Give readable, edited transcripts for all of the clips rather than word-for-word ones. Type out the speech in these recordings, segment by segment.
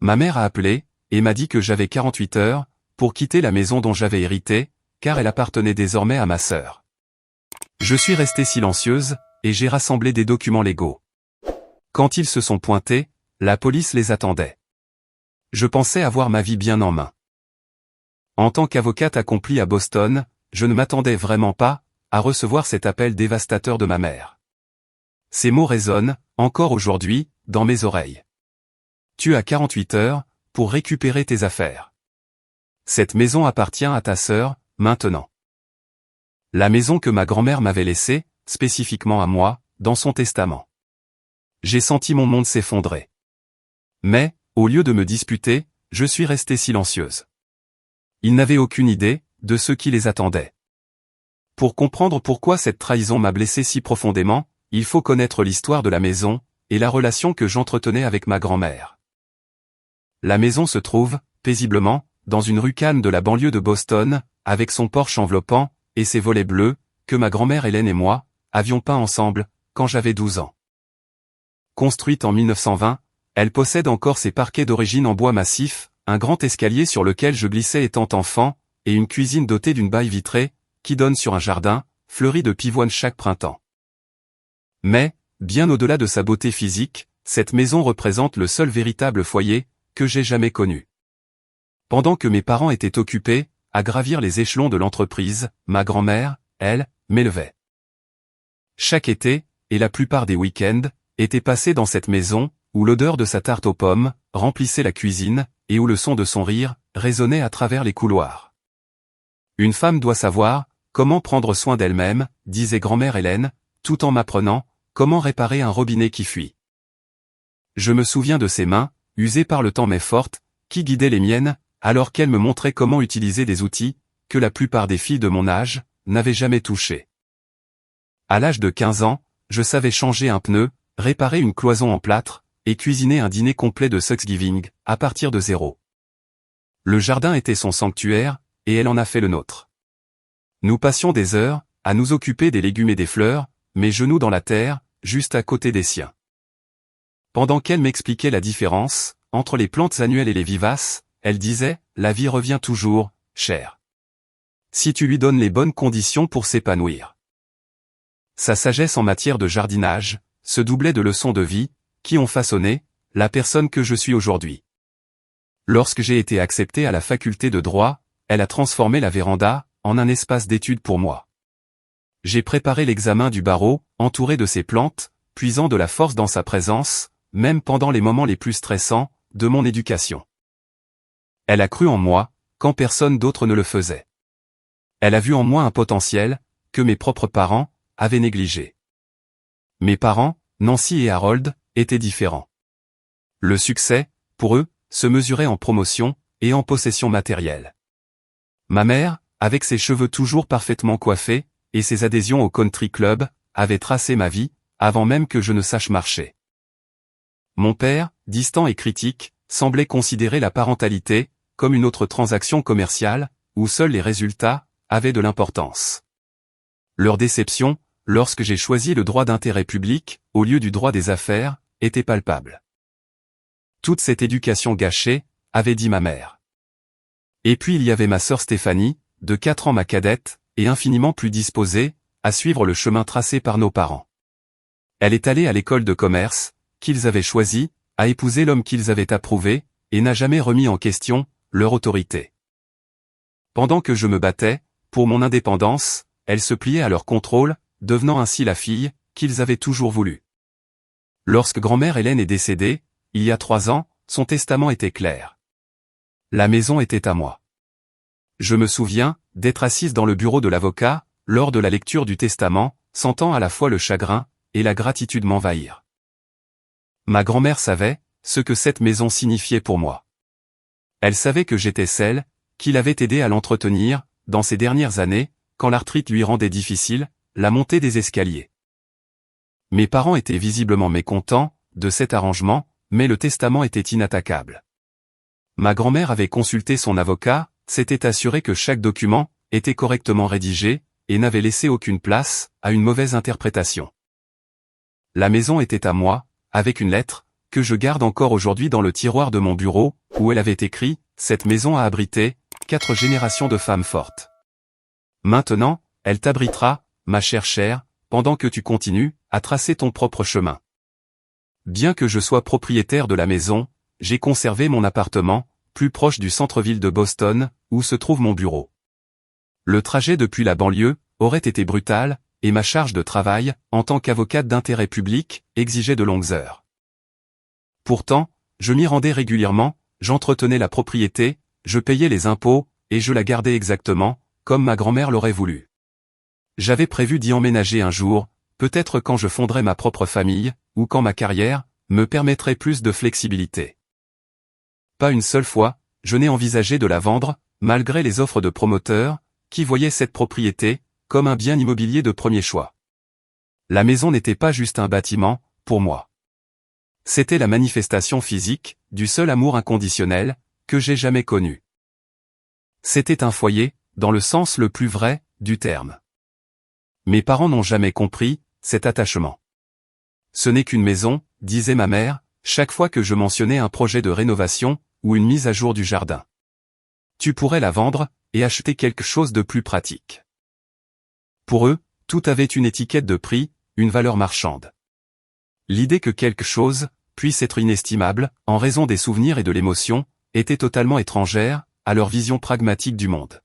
Ma mère a appelé, et m'a dit que j'avais 48 heures, pour quitter la maison dont j'avais hérité, car elle appartenait désormais à ma sœur. Je suis restée silencieuse, et j'ai rassemblé des documents légaux. Quand ils se sont pointés, la police les attendait. Je pensais avoir ma vie bien en main. En tant qu'avocate accomplie à Boston, je ne m'attendais vraiment pas à recevoir cet appel dévastateur de ma mère. Ces mots résonnent, encore aujourd'hui, dans mes oreilles. Tu as 48 heures pour récupérer tes affaires. Cette maison appartient à ta sœur, maintenant. La maison que ma grand-mère m'avait laissée, spécifiquement à moi, dans son testament. J'ai senti mon monde s'effondrer. Mais, au lieu de me disputer, je suis restée silencieuse. Ils n'avaient aucune idée de ce qui les attendait. Pour comprendre pourquoi cette trahison m'a blessé si profondément, il faut connaître l'histoire de la maison et la relation que j'entretenais avec ma grand-mère. La maison se trouve, paisiblement, dans une rue calme de la banlieue de Boston, avec son porche enveloppant et ses volets bleus, que ma grand-mère Hélène et moi avions peints ensemble, quand j'avais 12 ans. Construite en 1920, elle possède encore ses parquets d'origine en bois massif, un grand escalier sur lequel je glissais étant enfant, et une cuisine dotée d'une baie vitrée, qui donne sur un jardin, fleuri de pivoines chaque printemps. Mais, bien au-delà de sa beauté physique, cette maison représente le seul véritable foyer que j'ai jamais connu. Pendant que mes parents étaient occupés à gravir les échelons de l'entreprise, ma grand-mère, elle, m'élevait. Chaque été, et la plupart des week-ends, étaient passés dans cette maison, où l'odeur de sa tarte aux pommes remplissait la cuisine, et où le son de son rire résonnait à travers les couloirs. Une femme doit savoir comment prendre soin d'elle-même, disait grand-mère Hélène, tout en m'apprenant comment réparer un robinet qui fuit. Je me souviens de ses mains, usées par le temps mais fortes, qui guidaient les miennes, alors qu'elle me montrait comment utiliser des outils que la plupart des filles de mon âge n'avaient jamais touchés. À l'âge de 15 ans, je savais changer un pneu, réparer une cloison en plâtre, et cuisiner un dîner complet de Thanksgiving, à partir de zéro. Le jardin était son sanctuaire, et elle en a fait le nôtre. Nous passions des heures à nous occuper des légumes et des fleurs, mes genoux dans la terre, juste à côté des siens. Pendant qu'elle m'expliquait la différence entre les plantes annuelles et les vivaces, elle disait, la vie revient toujours, chère. Si tu lui donnes les bonnes conditions pour s'épanouir. Sa sagesse en matière de jardinage se doublait de leçons de vie qui ont façonné la personne que je suis aujourd'hui. Lorsque j'ai été accepté à la faculté de droit, elle a transformé la véranda en un espace d'étude pour moi. J'ai préparé l'examen du barreau, entouré de ses plantes, puisant de la force dans sa présence, même pendant les moments les plus stressants de mon éducation. Elle a cru en moi, quand personne d'autre ne le faisait. Elle a vu en moi un potentiel que mes propres parents avaient négligé. Mes parents, Nancy et Harold, étaient différents. Le succès, pour eux, se mesurait en promotion et en possession matérielle. Ma mère, avec ses cheveux toujours parfaitement coiffés, et ses adhésions au country club, avait tracé ma vie, avant même que je ne sache marcher. Mon père, distant et critique, semblait considérer la parentalité comme une autre transaction commerciale, où seuls les résultats avaient de l'importance. Leur déception, lorsque j'ai choisi le droit d'intérêt public, au lieu du droit des affaires, était palpable. Toute cette éducation gâchée, avait dit ma mère. Et puis il y avait ma sœur Stéphanie, de 4 ans ma cadette, et infiniment plus disposée à suivre le chemin tracé par nos parents. Elle est allée à l'école de commerce, qu'ils avaient choisie, a épousé l'homme qu'ils avaient approuvé, et n'a jamais remis en question leur autorité. Pendant que je me battais pour mon indépendance, elle se pliait à leur contrôle, devenant ainsi la fille qu'ils avaient toujours voulu. Lorsque grand-mère Hélène est décédée, il y a 3 ans, son testament était clair. La maison était à moi. Je me souviens d'être assise dans le bureau de l'avocat, lors de la lecture du testament, sentant à la fois le chagrin et la gratitude m'envahir. Ma grand-mère savait ce que cette maison signifiait pour moi. Elle savait que j'étais celle qui l'avait aidé à l'entretenir, dans ces dernières années, quand l'arthrite lui rendait difficile la montée des escaliers. Mes parents étaient visiblement mécontents de cet arrangement, mais le testament était inattaquable. Ma grand-mère avait consulté son avocat, s'était assuré que chaque document était correctement rédigé, et n'avait laissé aucune place à une mauvaise interprétation. La maison était à moi, avec une lettre que je garde encore aujourd'hui dans le tiroir de mon bureau, où elle avait écrit « Cette maison a abrité 4 générations de femmes fortes. Maintenant, elle t'abritera, ma chère, pendant que tu continues à tracer ton propre chemin. » Bien que je sois propriétaire de la maison, j'ai conservé mon appartement, plus proche du centre-ville de Boston, où se trouve mon bureau. Le trajet depuis la banlieue aurait été brutal, et ma charge de travail, en tant qu'avocate d'intérêt public, exigeait de longues heures. Pourtant, je m'y rendais régulièrement, j'entretenais la propriété, je payais les impôts, et je la gardais exactement, comme ma grand-mère l'aurait voulu. J'avais prévu d'y emménager un jour, peut-être quand je fonderais ma propre famille, ou quand ma carrière me permettrait plus de flexibilité. Pas une seule fois, je n'ai envisagé de la vendre, malgré les offres de promoteurs, qui voyaient cette propriété comme un bien immobilier de premier choix. La maison n'était pas juste un bâtiment, pour moi. C'était la manifestation physique du seul amour inconditionnel que j'ai jamais connu. C'était un foyer, dans le sens le plus vrai du terme. Mes parents n'ont jamais compris cet attachement. Ce n'est qu'une maison, disait ma mère, chaque fois que je mentionnais un projet de rénovation ou une mise à jour du jardin. Tu pourrais la vendre et acheter quelque chose de plus pratique. Pour eux, tout avait une étiquette de prix, une valeur marchande. L'idée que quelque chose puisse être inestimable, en raison des souvenirs et de l'émotion, était totalement étrangère à leur vision pragmatique du monde.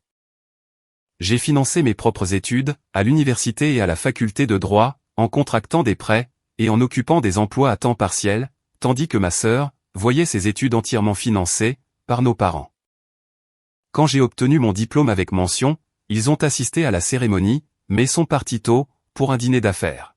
J'ai financé mes propres études, à l'université et à la faculté de droit, en contractant des prêts, et en occupant des emplois à temps partiel, tandis que ma sœur voyait ses études entièrement financées par nos parents. Quand j'ai obtenu mon diplôme avec mention, ils ont assisté à la cérémonie, mais sont partis tôt, pour un dîner d'affaires.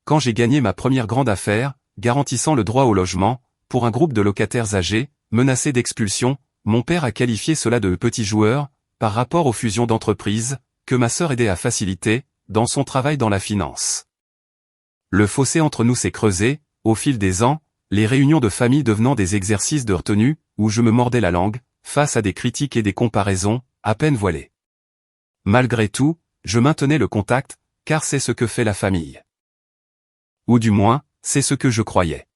Quand j'ai gagné ma première grande affaire, garantissant le droit au logement, pour un groupe de locataires âgés, menacés d'expulsion, mon père a qualifié cela de petit joueur, par rapport aux fusions d'entreprises, que ma sœur aidait à faciliter, dans son travail dans la finance. Le fossé entre nous s'est creusé, au fil des ans, les réunions de famille devenant des exercices de retenue, où je me mordais la langue, face à des critiques et des comparaisons, à peine voilées. Malgré tout, je maintenais le contact, car c'est ce que fait la famille. Ou du moins, c'est ce que je croyais.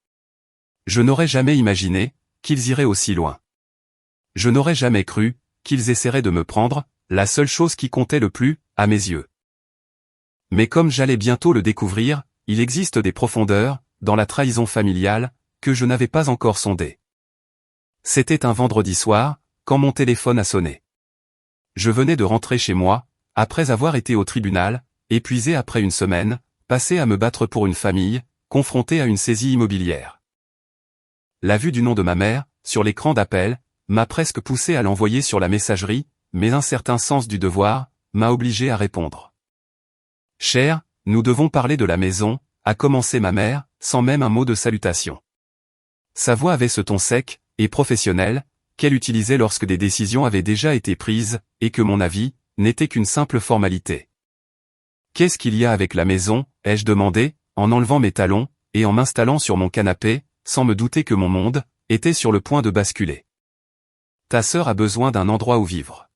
Je n'aurais jamais imaginé qu'ils iraient aussi loin. Je n'aurais jamais cru qu'ils essaieraient de me prendre, la seule chose qui comptait le plus, à mes yeux. Mais comme j'allais bientôt le découvrir, il existe des profondeurs, dans la trahison familiale, que je n'avais pas encore sondées. C'était un vendredi soir, quand mon téléphone a sonné. Je venais de rentrer chez moi, après avoir été au tribunal, épuisé après une semaine, passé à me battre pour une famille, confronté à une saisie immobilière. La vue du nom de ma mère, sur l'écran d'appel, m'a presque poussé à l'envoyer sur la messagerie, mais un certain sens du devoir m'a obligé à répondre. « Cher, nous devons parler de la maison », a commencé ma mère, sans même un mot de salutation. Sa voix avait ce ton sec et professionnel qu'elle utilisait lorsque des décisions avaient déjà été prises, et que mon avis n'était qu'une simple formalité. « Qu'est-ce qu'il y a avec la maison ?» ai-je demandé, en enlevant mes talons, et en m'installant sur mon canapé, sans me douter que mon monde était sur le point de basculer. « Ta sœur a besoin d'un endroit où vivre.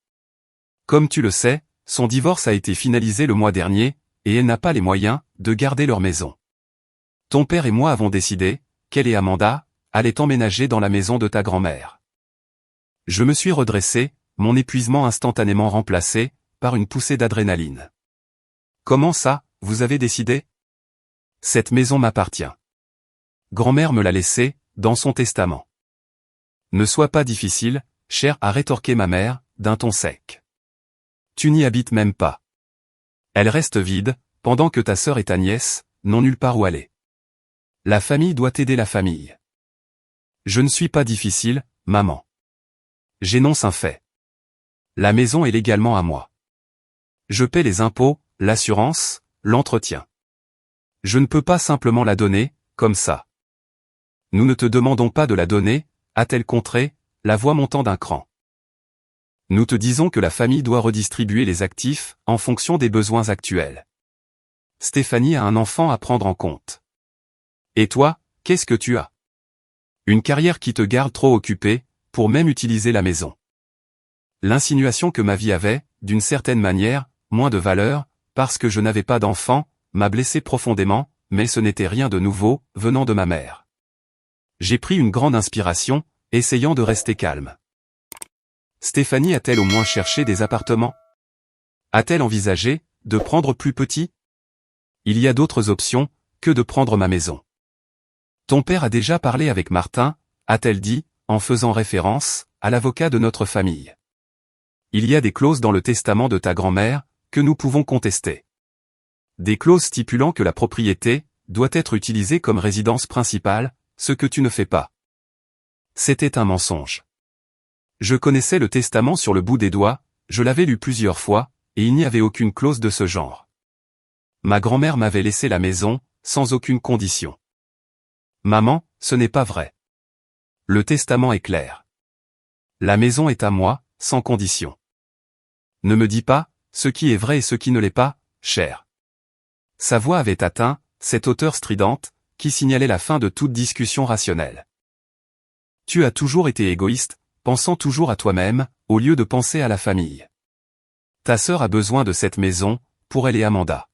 Comme tu le sais, son divorce a été finalisé le mois dernier, et elle n'a pas les moyens de garder leur maison. Ton père et moi avons décidé qu'elle et Amanda allaient emménager dans la maison de ta grand-mère. » Je me suis redressé, mon épuisement instantanément remplacé par une poussée d'adrénaline. « Comment ça, vous avez décidé ? Cette maison m'appartient. Grand-mère me l'a laissée, dans son testament. » Ne sois pas difficile, cher, a rétorqué ma mère, d'un ton sec. Tu n'y habites même pas. Elle reste vide, pendant que ta sœur et ta nièce n'ont nulle part où aller. La famille doit aider la famille. Je ne suis pas difficile, maman. J'énonce un fait. La maison est légalement à moi. Je paie les impôts, l'assurance, l'entretien. Je ne peux pas simplement la donner, comme ça. Nous ne te demandons pas de la donner, a-t-elle contré, la voix montant d'un cran. Nous te disons que la famille doit redistribuer les actifs en fonction des besoins actuels. Stéphanie a un enfant à prendre en compte. Et toi, qu'est-ce que tu as ? Une carrière qui te garde trop occupée, pour même utiliser la maison. L'insinuation que ma vie avait, d'une certaine manière, moins de valeur, parce que je n'avais pas d'enfant, m'a blessé profondément, mais ce n'était rien de nouveau, venant de ma mère. J'ai pris une grande inspiration, essayant de rester calme. Stéphanie a-t-elle au moins cherché des appartements? A-t-elle envisagé de prendre plus petit? Il y a d'autres options que de prendre ma maison. Ton père a déjà parlé avec Martin, a-t-elle dit, en faisant référence à l'avocat de notre famille. Il y a des clauses dans le testament de ta grand-mère que nous pouvons contester. Des clauses stipulant que la propriété doit être utilisée comme résidence principale, ce que tu ne fais pas. C'était un mensonge. Je connaissais le testament sur le bout des doigts, je l'avais lu plusieurs fois, et il n'y avait aucune clause de ce genre. Ma grand-mère m'avait laissé la maison, sans aucune condition. Maman, ce n'est pas vrai. Le testament est clair. La maison est à moi, sans condition. Ne me dis pas ce qui est vrai et ce qui ne l'est pas, cher. Sa voix avait atteint cette hauteur stridente qui signalait la fin de toute discussion rationnelle. Tu as toujours été égoïste, pensant toujours à toi-même, au lieu de penser à la famille. Ta sœur a besoin de cette maison, pour elle et Amanda.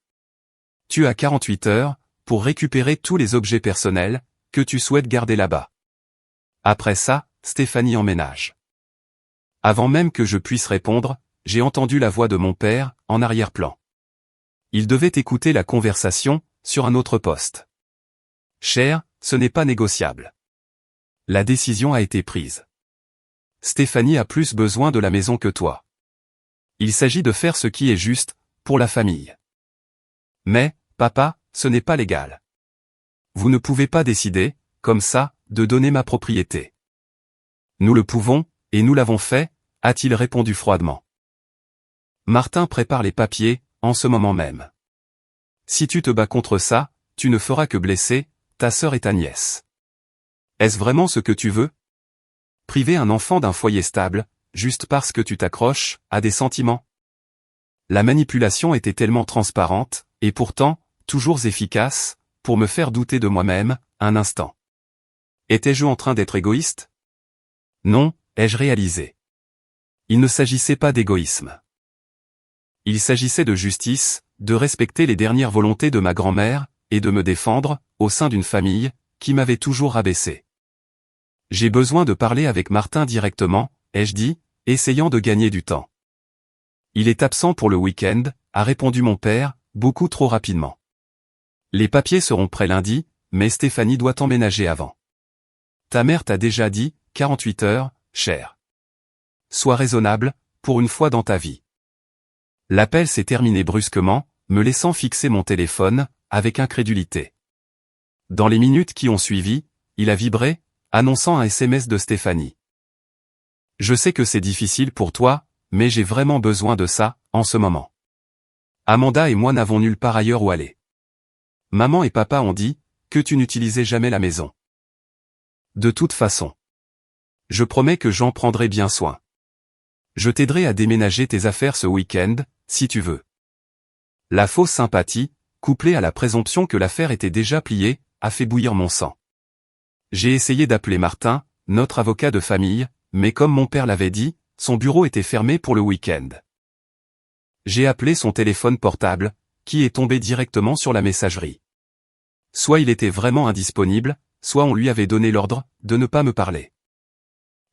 Tu as 48 heures, pour récupérer tous les objets personnels, que tu souhaites garder là-bas. Après ça, Stéphanie emménage. Avant même que je puisse répondre, j'ai entendu la voix de mon père, en arrière-plan. Il devait écouter la conversation, sur un autre poste. Cher, ce n'est pas négociable. La décision a été prise. Stéphanie a plus besoin de la maison que toi. Il s'agit de faire ce qui est juste, pour la famille. Mais, papa, ce n'est pas légal. Vous ne pouvez pas décider, comme ça, de donner ma propriété. Nous le pouvons, et nous l'avons fait, a-t-il répondu froidement. Martin prépare les papiers, en ce moment même. Si tu te bats contre ça, tu ne feras que blesser ta sœur et ta nièce. Est-ce vraiment ce que tu veux? Priver un enfant d'un foyer stable, juste parce que tu t'accroches à des sentiments? La manipulation était tellement transparente, et pourtant, toujours efficace, pour me faire douter de moi-même, un instant. Étais-je en train d'être égoïste? Non, ai-je réalisé. Il ne s'agissait pas d'égoïsme. Il s'agissait de justice, de respecter les dernières volontés de ma grand-mère, et de me défendre, au sein d'une famille, qui m'avait toujours rabaissé. J'ai besoin de parler avec Martin directement, ai-je dit, essayant de gagner du temps. Il est absent pour le week-end, a répondu mon père, beaucoup trop rapidement. Les papiers seront prêts lundi, mais Stéphanie doit emménager avant. Ta mère t'a déjà dit, 48 heures, cher. Sois raisonnable, pour une fois dans ta vie. L'appel s'est terminé brusquement, me laissant fixer mon téléphone, avec incrédulité. Dans les minutes qui ont suivi, il a vibré, annonçant un SMS de Stéphanie. Je sais que c'est difficile pour toi, mais j'ai vraiment besoin de ça, en ce moment. Amanda et moi n'avons nulle part ailleurs où aller. Maman et papa ont dit que tu n'utilisais jamais la maison. De toute façon. Je promets que j'en prendrai bien soin. Je t'aiderai à déménager tes affaires ce week-end, si tu veux. La fausse sympathie, couplée à la présomption que l'affaire était déjà pliée, a fait bouillir mon sang. J'ai essayé d'appeler Martin, notre avocat de famille, mais comme mon père l'avait dit, son bureau était fermé pour le week-end. J'ai appelé son téléphone portable, qui est tombé directement sur la messagerie. Soit il était vraiment indisponible, soit on lui avait donné l'ordre de ne pas me parler.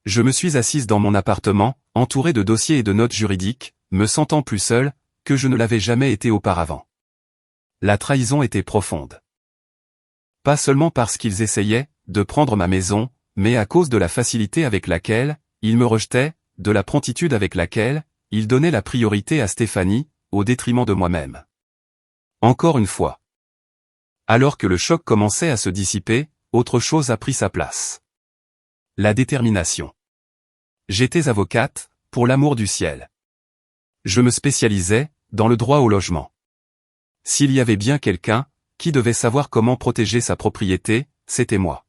Je me suis assise dans mon appartement, entourée de dossiers et de notes juridiques, me sentant plus seule que je ne l'avais jamais été auparavant. La trahison était profonde. Pas seulement parce qu'ils essayaient de prendre ma maison, mais à cause de la facilité avec laquelle ils me rejetaient, de la promptitude avec laquelle ils donnaient la priorité à Stéphanie, au détriment de moi-même. Encore une fois. Alors que le choc commençait à se dissiper, autre chose a pris sa place. La détermination. J'étais avocate, pour l'amour du ciel. Je me spécialisais dans le droit au logement. S'il y avait bien quelqu'un qui devait savoir comment protéger sa propriété, c'était moi.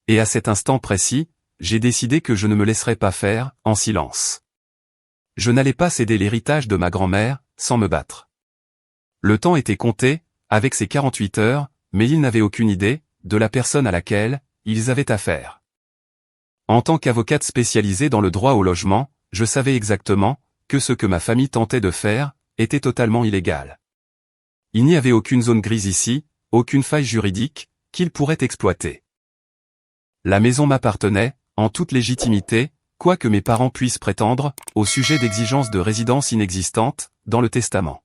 Et à cet instant précis, j'ai décidé que je ne me laisserais pas faire, en silence. Je n'allais pas céder l'héritage de ma grand-mère, sans me battre. Le temps était compté, avec ses 48 heures, mais ils n'avaient aucune idée de la personne à laquelle ils avaient affaire. En tant qu'avocate spécialisée dans le droit au logement, je savais exactement que ce que ma famille tentait de faire était totalement illégal. Il n'y avait aucune zone grise ici, aucune faille juridique qu'ils pourraient exploiter. La maison m'appartenait, en toute légitimité, quoi que mes parents puissent prétendre, au sujet d'exigences de résidence inexistantes, dans le testament.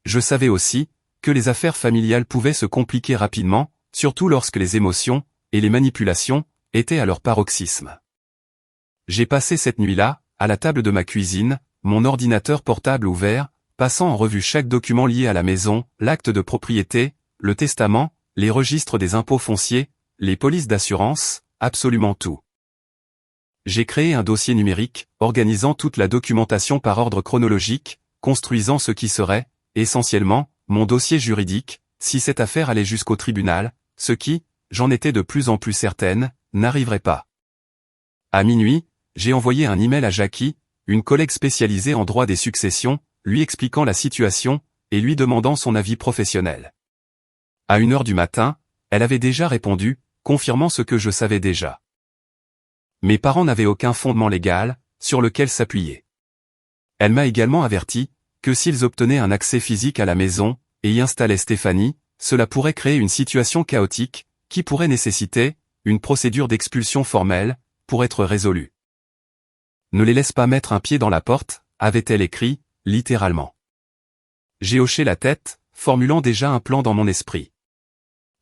Je savais aussi, que les affaires familiales pouvaient se compliquer rapidement, surtout lorsque les émotions, et les manipulations, étaient à leur paroxysme. J'ai passé cette nuit-là, à la table de ma cuisine, mon ordinateur portable ouvert, passant en revue chaque document lié à la maison, l'acte de propriété, le testament, les registres des impôts fonciers, les polices d'assurance, absolument tout. J'ai créé un dossier numérique, organisant toute la documentation par ordre chronologique, construisant ce qui serait, essentiellement, mon dossier juridique, si cette affaire allait jusqu'au tribunal, ce qui, j'en étais de plus en plus certaine, n'arriverait pas. À minuit, j'ai envoyé un email à Jackie, une collègue spécialisée en droit des successions, lui expliquant la situation, et lui demandant son avis professionnel. À 1h du matin, elle avait déjà répondu, confirmant ce que je savais déjà. Mes parents n'avaient aucun fondement légal, sur lequel s'appuyer. Elle m'a également averti, que s'ils obtenaient un accès physique à la maison, et y installaient Stéphanie, cela pourrait créer une situation chaotique, qui pourrait nécessiter, une procédure d'expulsion formelle, pour être résolue. Ne les laisse pas mettre un pied dans la porte, avait-elle écrit, littéralement. J'ai hoché la tête, formulant déjà un plan dans mon esprit.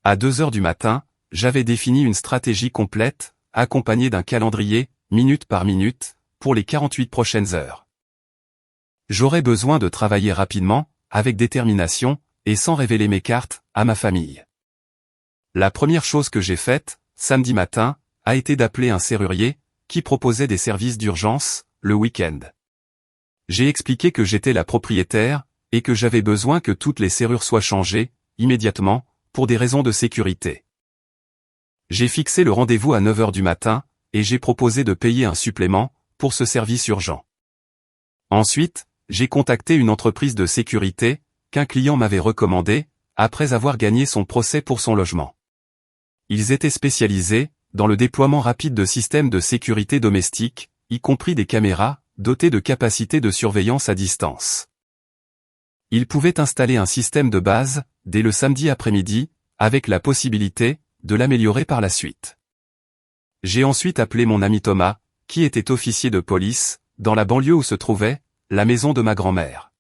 À 2h du matin, j'avais défini une stratégie complète, accompagnée d'un calendrier, minute par minute, pour les 48 prochaines heures. J'aurais besoin de travailler rapidement, avec détermination, et sans révéler mes cartes, à ma famille. La première chose que j'ai faite, samedi matin, a été d'appeler un serrurier, qui proposait des services d'urgence, le week-end. J'ai expliqué que j'étais la propriétaire, et que j'avais besoin que toutes les serrures soient changées, immédiatement, pour des raisons de sécurité. J'ai fixé le rendez-vous à 9h du matin, et j'ai proposé de payer un supplément, pour ce service urgent. Ensuite, j'ai contacté une entreprise de sécurité, qu'un client m'avait recommandé, après avoir gagné son procès pour son logement. Ils étaient spécialisés, dans le déploiement rapide de systèmes de sécurité domestique, y compris des caméras, dotées de capacités de surveillance à distance. Ils pouvaient installer un système de base, dès le samedi après-midi, avec la possibilité, de l'améliorer par la suite. J'ai ensuite appelé mon ami Thomas, qui était officier de police, dans la banlieue où se trouvait, la maison de ma grand-mère.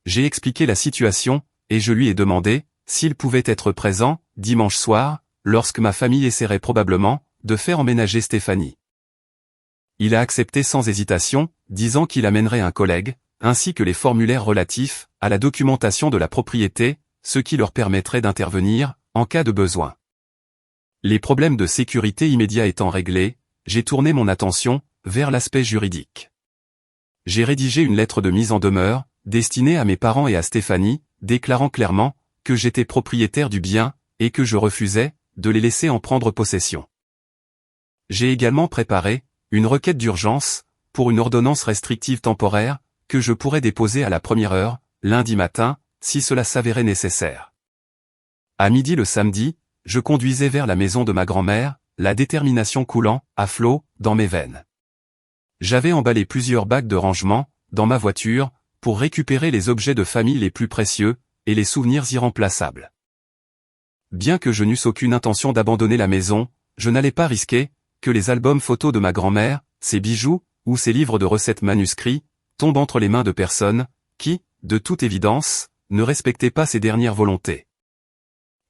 J'ai expliqué la situation, et je lui ai demandé, s'il pouvait être présent, dimanche soir, lorsque ma famille essaierait probablement, de faire emménager Stéphanie. Il a accepté sans hésitation, disant qu'il amènerait un collègue, ainsi que les formulaires relatifs, à la documentation de la propriété, ce qui leur permettrait d'intervenir, en cas de besoin. Les problèmes de sécurité immédiats étant réglés, j'ai tourné mon attention, vers l'aspect juridique. J'ai rédigé une lettre de mise en demeure, destinée à mes parents et à Stéphanie, déclarant clairement, que j'étais propriétaire du bien, et que je refusais, de les laisser en prendre possession. J'ai également préparé, une requête d'urgence, pour une ordonnance restrictive temporaire, que je pourrais déposer à la première heure, lundi matin, si cela s'avérait nécessaire. À midi le samedi, je conduisais vers la maison de ma grand-mère, la détermination coulant, à flot, dans mes veines. J'avais emballé plusieurs bacs de rangement, dans ma voiture, pour récupérer les objets de famille les plus précieux, et les souvenirs irremplaçables. Bien que je n'eusse aucune intention d'abandonner la maison, je n'allais pas risquer, que les albums photos de ma grand-mère, ses bijoux, ou ses livres de recettes manuscrits, tombent entre les mains de personnes, qui, de toute évidence, ne respectaient pas ses dernières volontés.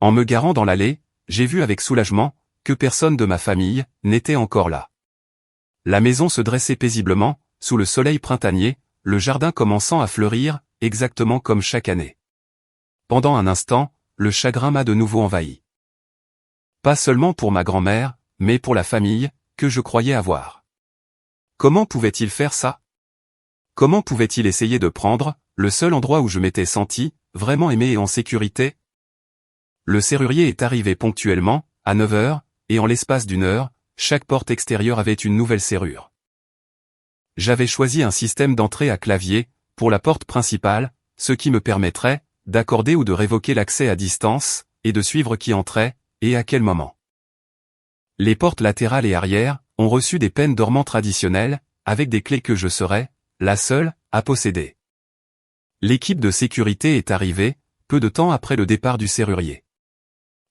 En me garant dans l'allée, j'ai vu avec soulagement, que personne de ma famille, n'était encore là. La maison se dressait paisiblement, sous le soleil printanier, le jardin commençant à fleurir, exactement comme chaque année. Pendant un instant, le chagrin m'a de nouveau envahi. Pas seulement pour ma grand-mère, mais pour la famille, que je croyais avoir. Comment pouvait-il faire ça? Comment pouvait-il essayer de prendre, le seul endroit où je m'étais senti, vraiment aimé et en sécurité? Le serrurier est arrivé ponctuellement, à 9h, et en l'espace d'une heure, chaque porte extérieure avait une nouvelle serrure. J'avais choisi un système d'entrée à clavier, pour la porte principale, ce qui me permettrait, d'accorder ou de révoquer l'accès à distance, et de suivre qui entrait, et à quel moment. Les portes latérales et arrière, ont reçu des peines dormants traditionnelles, avec des clés que je serais, la seule, à posséder. L'équipe de sécurité est arrivée, peu de temps après le départ du serrurier.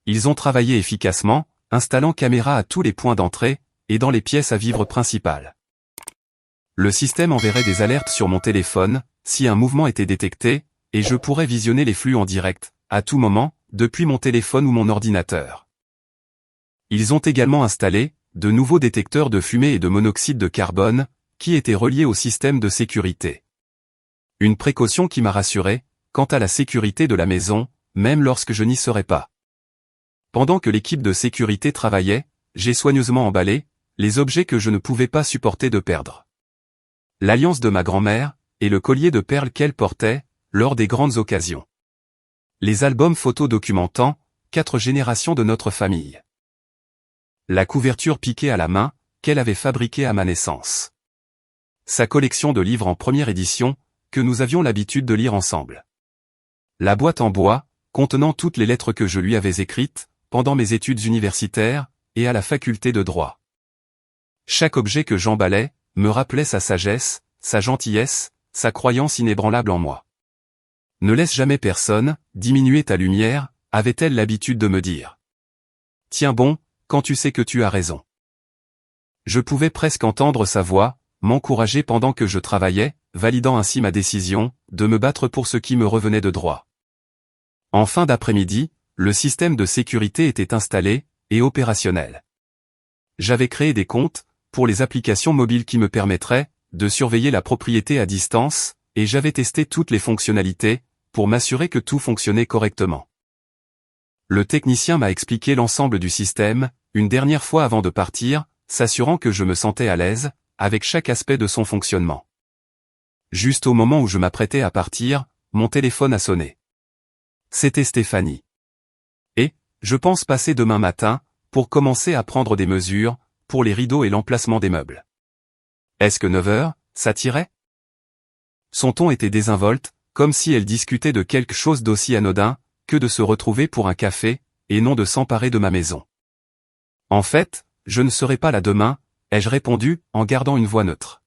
Ils ont travaillé efficacement, installant caméra à tous les points d'entrée, et dans les pièces à vivre principales. Le système enverrait des alertes sur mon téléphone, si un mouvement était détecté, et je pourrais visionner les flux en direct, à tout moment, depuis mon téléphone ou mon ordinateur. Ils ont également installé de nouveaux détecteurs de fumée et de monoxyde de carbone, qui étaient reliés au système de sécurité. Une précaution qui m'a rassuré, quant à la sécurité de la maison, même lorsque je n'y serais pas. Pendant que l'équipe de sécurité travaillait, j'ai soigneusement emballé les objets que je ne pouvais pas supporter de perdre. L'alliance de ma grand-mère, et le collier de perles qu'elle portait, lors des grandes occasions. Les albums photos documentant 4 générations de notre famille. La couverture piquée à la main, qu'elle avait fabriquée à ma naissance. Sa collection de livres en première édition, que nous avions l'habitude de lire ensemble. La boîte en bois, contenant toutes les lettres que je lui avais écrites, pendant mes études universitaires, et à la faculté de droit. Chaque objet que j'emballais, me rappelait sa sagesse, sa gentillesse, sa croyance inébranlable en moi. Ne laisse jamais personne diminuer ta lumière, avait-elle l'habitude de me dire. Tiens bon, quand tu sais que tu as raison. Je pouvais presque entendre sa voix, m'encourager pendant que je travaillais, validant ainsi ma décision, de me battre pour ce qui me revenait de droit. En fin d'après-midi, le système de sécurité était installé, et opérationnel. J'avais créé des comptes, pour les applications mobiles qui me permettraient, de surveiller la propriété à distance, et j'avais testé toutes les fonctionnalités, pour m'assurer que tout fonctionnait correctement. Le technicien m'a expliqué l'ensemble du système, une dernière fois avant de partir, s'assurant que je me sentais à l'aise, avec chaque aspect de son fonctionnement. Juste au moment où je m'apprêtais à partir, mon téléphone a sonné. C'était Stéphanie. Et, je pense passer demain matin, pour commencer à prendre des mesures, pour les rideaux et l'emplacement des meubles. Est-ce que 9 heures, ça tirait? Son ton était désinvolte, comme si elle discutait de quelque chose d'aussi anodin, que de se retrouver pour un café, et non de s'emparer de ma maison. En fait, je ne serai pas là demain, ai-je répondu, en gardant une voix neutre.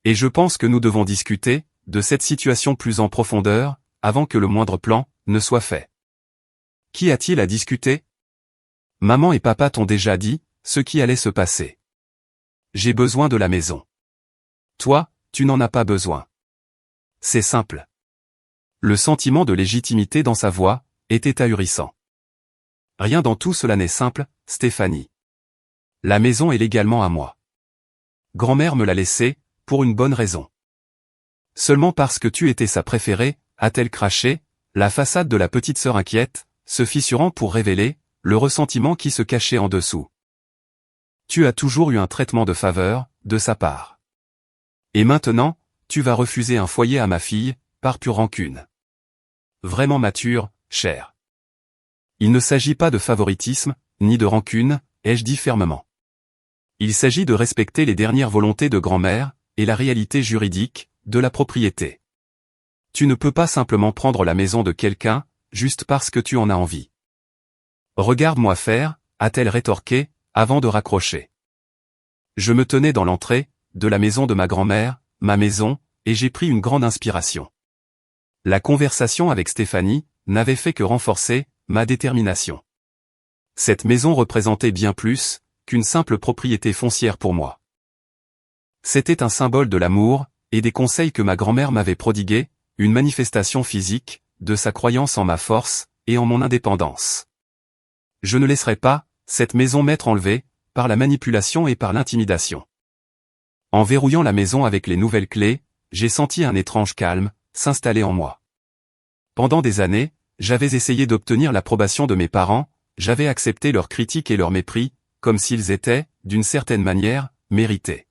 Et je pense que nous devons discuter, de cette situation plus en profondeur, avant que le moindre plan, ne soit fait. Qu'y a-t-il à discuter? Maman et papa t'ont déjà dit, ce qui allait se passer. J'ai besoin de la maison. Toi, tu n'en as pas besoin. C'est simple. Le sentiment de légitimité dans sa voix, était ahurissant. Rien dans tout cela n'est simple, Stéphanie. La maison est légalement à moi. Grand-mère me l'a laissée, pour une bonne raison. Seulement parce que tu étais sa préférée, a-t-elle craché, la façade de la petite sœur inquiète, se fissurant pour révéler, le ressentiment qui se cachait en dessous. Tu as toujours eu un traitement de faveur, de sa part. Et maintenant, tu vas refuser un foyer à ma fille, par pure rancune. Vraiment mature, chère. Il ne s'agit pas de favoritisme, ni de rancune, ai-je dit fermement. Il s'agit de respecter les dernières volontés de grand-mère, et la réalité juridique, de la propriété. Tu ne peux pas simplement prendre la maison de quelqu'un, juste parce que tu en as envie. Regarde-moi faire, a-t-elle rétorqué, avant de raccrocher. Je me tenais dans l'entrée, de la maison de ma grand-mère, ma maison, et j'ai pris une grande inspiration. La conversation avec Stéphanie, n'avait fait que renforcer, ma détermination. Cette maison représentait bien plus, qu'une simple propriété foncière pour moi. C'était un symbole de l'amour, et des conseils que ma grand-mère m'avait prodigués, une manifestation physique, de sa croyance en ma force, et en mon indépendance. Je ne laisserai pas, cette maison m'être enlevée, par la manipulation et par l'intimidation. En verrouillant la maison avec les nouvelles clés, j'ai senti un étrange calme, s'installer en moi. Pendant des années, j'avais essayé d'obtenir l'approbation de mes parents, j'avais accepté leurs critiques et leur mépris, comme s'ils étaient, d'une certaine manière, mérités.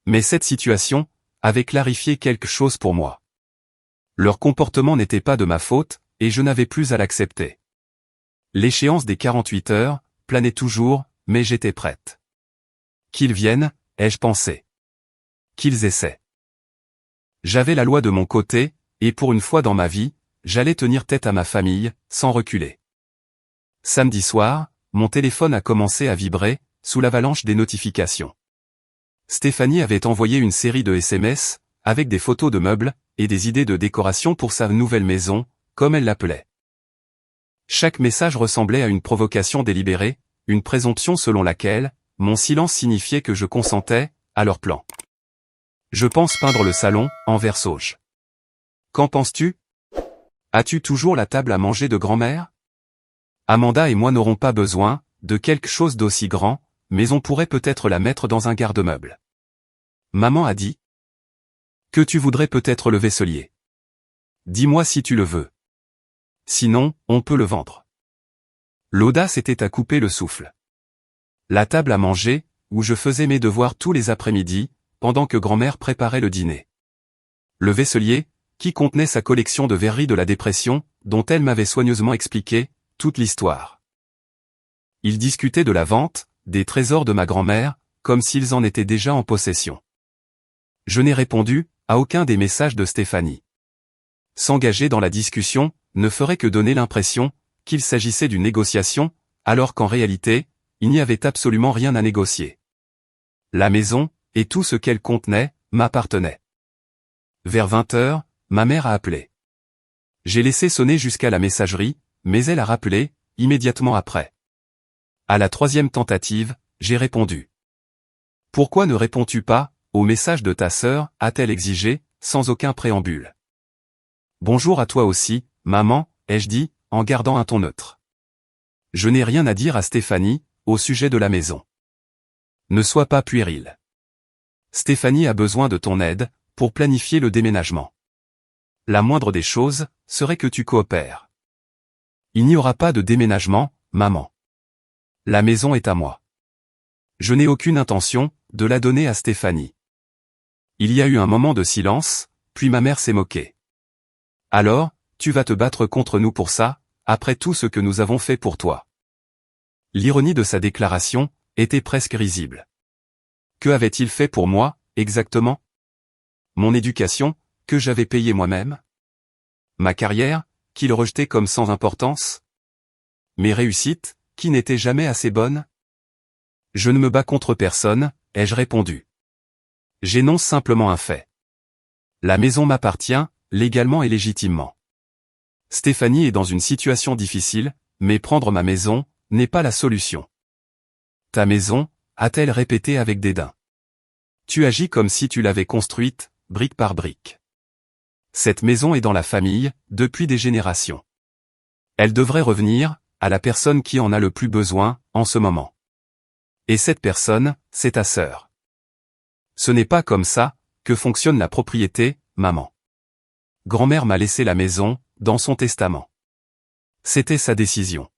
Mais cette situation, avait clarifié quelque chose pour moi. Leur comportement n'était pas de ma faute, et je n'avais plus à l'accepter. L'échéance des 48 heures, planait toujours, mais j'étais prête. Qu'ils viennent, ai-je pensé. Qu'ils essaient. J'avais la loi de mon côté, et pour une fois dans ma vie, j'allais tenir tête à ma famille, sans reculer. Samedi soir, mon téléphone a commencé à vibrer, sous l'avalanche des notifications. Stéphanie avait envoyé une série de SMS, avec des photos de meubles, et des idées de décoration pour sa nouvelle maison, comme elle l'appelait. Chaque message ressemblait à une provocation délibérée, une présomption selon laquelle, mon silence signifiait que je consentais à leur plan. Je pense peindre le salon en vert sauge. Qu'en penses-tu? As-tu toujours la table à manger de grand-mère? Amanda et moi n'aurons pas besoin de quelque chose d'aussi grand, mais on pourrait peut-être la mettre dans un garde-meuble. Maman a dit que tu voudrais peut-être le vaisselier. Dis-moi si tu le veux. Sinon, on peut le vendre. L'audace était à couper le souffle. La table à manger, où je faisais mes devoirs tous les après-midi, pendant que grand-mère préparait le dîner. Le vaisselier, qui contenait sa collection de verreries de la dépression, dont elle m'avait soigneusement expliqué toute l'histoire. Ils discutaient de la vente, des trésors de ma grand-mère, comme s'ils en étaient déjà en possession. Je n'ai répondu à aucun des messages de Stéphanie. S'engager dans la discussion ne ferait que donner l'impression qu'il s'agissait d'une négociation, alors qu'en réalité, il n'y avait absolument rien à négocier. La maison, et tout ce qu'elle contenait, m'appartenait. Vers 20 heures, ma mère a appelé. J'ai laissé sonner jusqu'à la messagerie, mais elle a rappelé, immédiatement après. À la 3e tentative, j'ai répondu. Pourquoi ne réponds-tu pas au message de ta sœur, a-t-elle exigé, sans aucun préambule. Bonjour à toi aussi, maman, ai-je dit, en gardant un ton neutre. Je n'ai rien à dire à Stéphanie, au sujet de la maison. Ne sois pas puéril. Stéphanie a besoin de ton aide, pour planifier le déménagement. La moindre des choses, serait que tu coopères. Il n'y aura pas de déménagement, maman. La maison est à moi. Je n'ai aucune intention de la donner à Stéphanie. Il y a eu un moment de silence, puis ma mère s'est moquée. Alors, tu vas te battre contre nous pour ça, après tout ce que nous avons fait pour toi. L'ironie de sa déclaration était presque risible. Que avait-il fait pour moi, exactement? Mon éducation, que j'avais payée moi-même? Ma carrière, qu'il rejetait comme sans importance? Mes réussites, qui n'étaient jamais assez bonnes? Je ne me bats contre personne, ai-je répondu. J'énonce simplement un fait. La maison m'appartient, légalement et légitimement. Stéphanie est dans une situation difficile, mais prendre ma maison n'est pas la solution. Ta maison, a-t-elle répété avec dédain. Tu agis comme si tu l'avais construite, brique par brique. Cette maison est dans la famille, depuis des générations. Elle devrait revenir à la personne qui en a le plus besoin, en ce moment. Et cette personne, c'est ta sœur. Ce n'est pas comme ça que fonctionne la propriété, maman. Grand-mère m'a laissé la maison, dans son testament. C'était sa décision.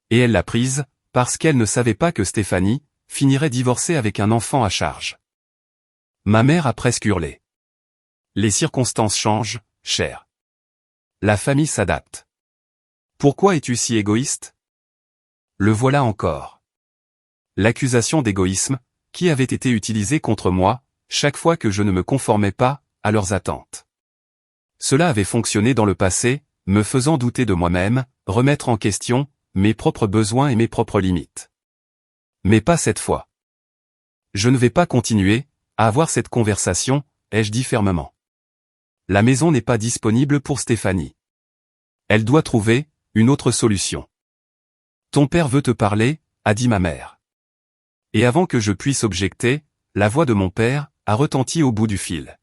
Et elle l'a prise, parce qu'elle ne savait pas que Stéphanie finirait divorcée avec un enfant à charge. Ma mère a presque hurlé. Les circonstances changent, cher. La famille s'adapte. Pourquoi es-tu si égoïste? Le voilà encore. L'accusation d'égoïsme, qui avait été utilisée contre moi, chaque fois que je ne me conformais pas à leurs attentes. Cela avait fonctionné dans le passé, me faisant douter de moi-même, remettre en question mes propres besoins et mes propres limites. Mais pas cette fois. Je ne vais pas continuer à avoir cette conversation, ai-je dit fermement. La maison n'est pas disponible pour Stéphanie. Elle doit trouver une autre solution. Ton père veut te parler, a dit ma mère. Et avant que je puisse objecter, la voix de mon père a retenti au bout du fil.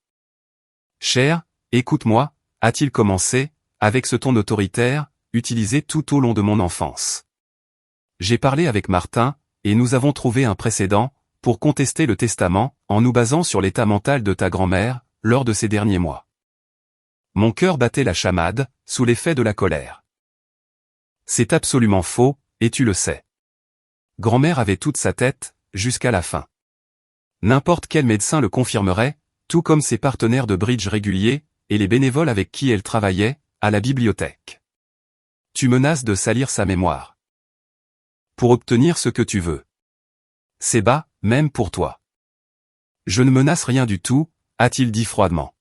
Cher, écoute-moi, a-t-il commencé, avec ce ton autoritaire, utilisé tout au long de mon enfance. J'ai parlé avec Martin, et nous avons trouvé un précédent, pour contester le testament, en nous basant sur l'état mental de ta grand-mère, lors de ces derniers mois. Mon cœur battait la chamade, sous l'effet de la colère. C'est absolument faux, et tu le sais. Grand-mère avait toute sa tête, jusqu'à la fin. N'importe quel médecin le confirmerait, tout comme ses partenaires de bridge réguliers, et les bénévoles avec qui elle travaillait, à la bibliothèque. Tu menaces de salir sa mémoire. Pour obtenir ce que tu veux. C'est bas, même pour toi. Je ne menace rien du tout, a-t-il dit froidement.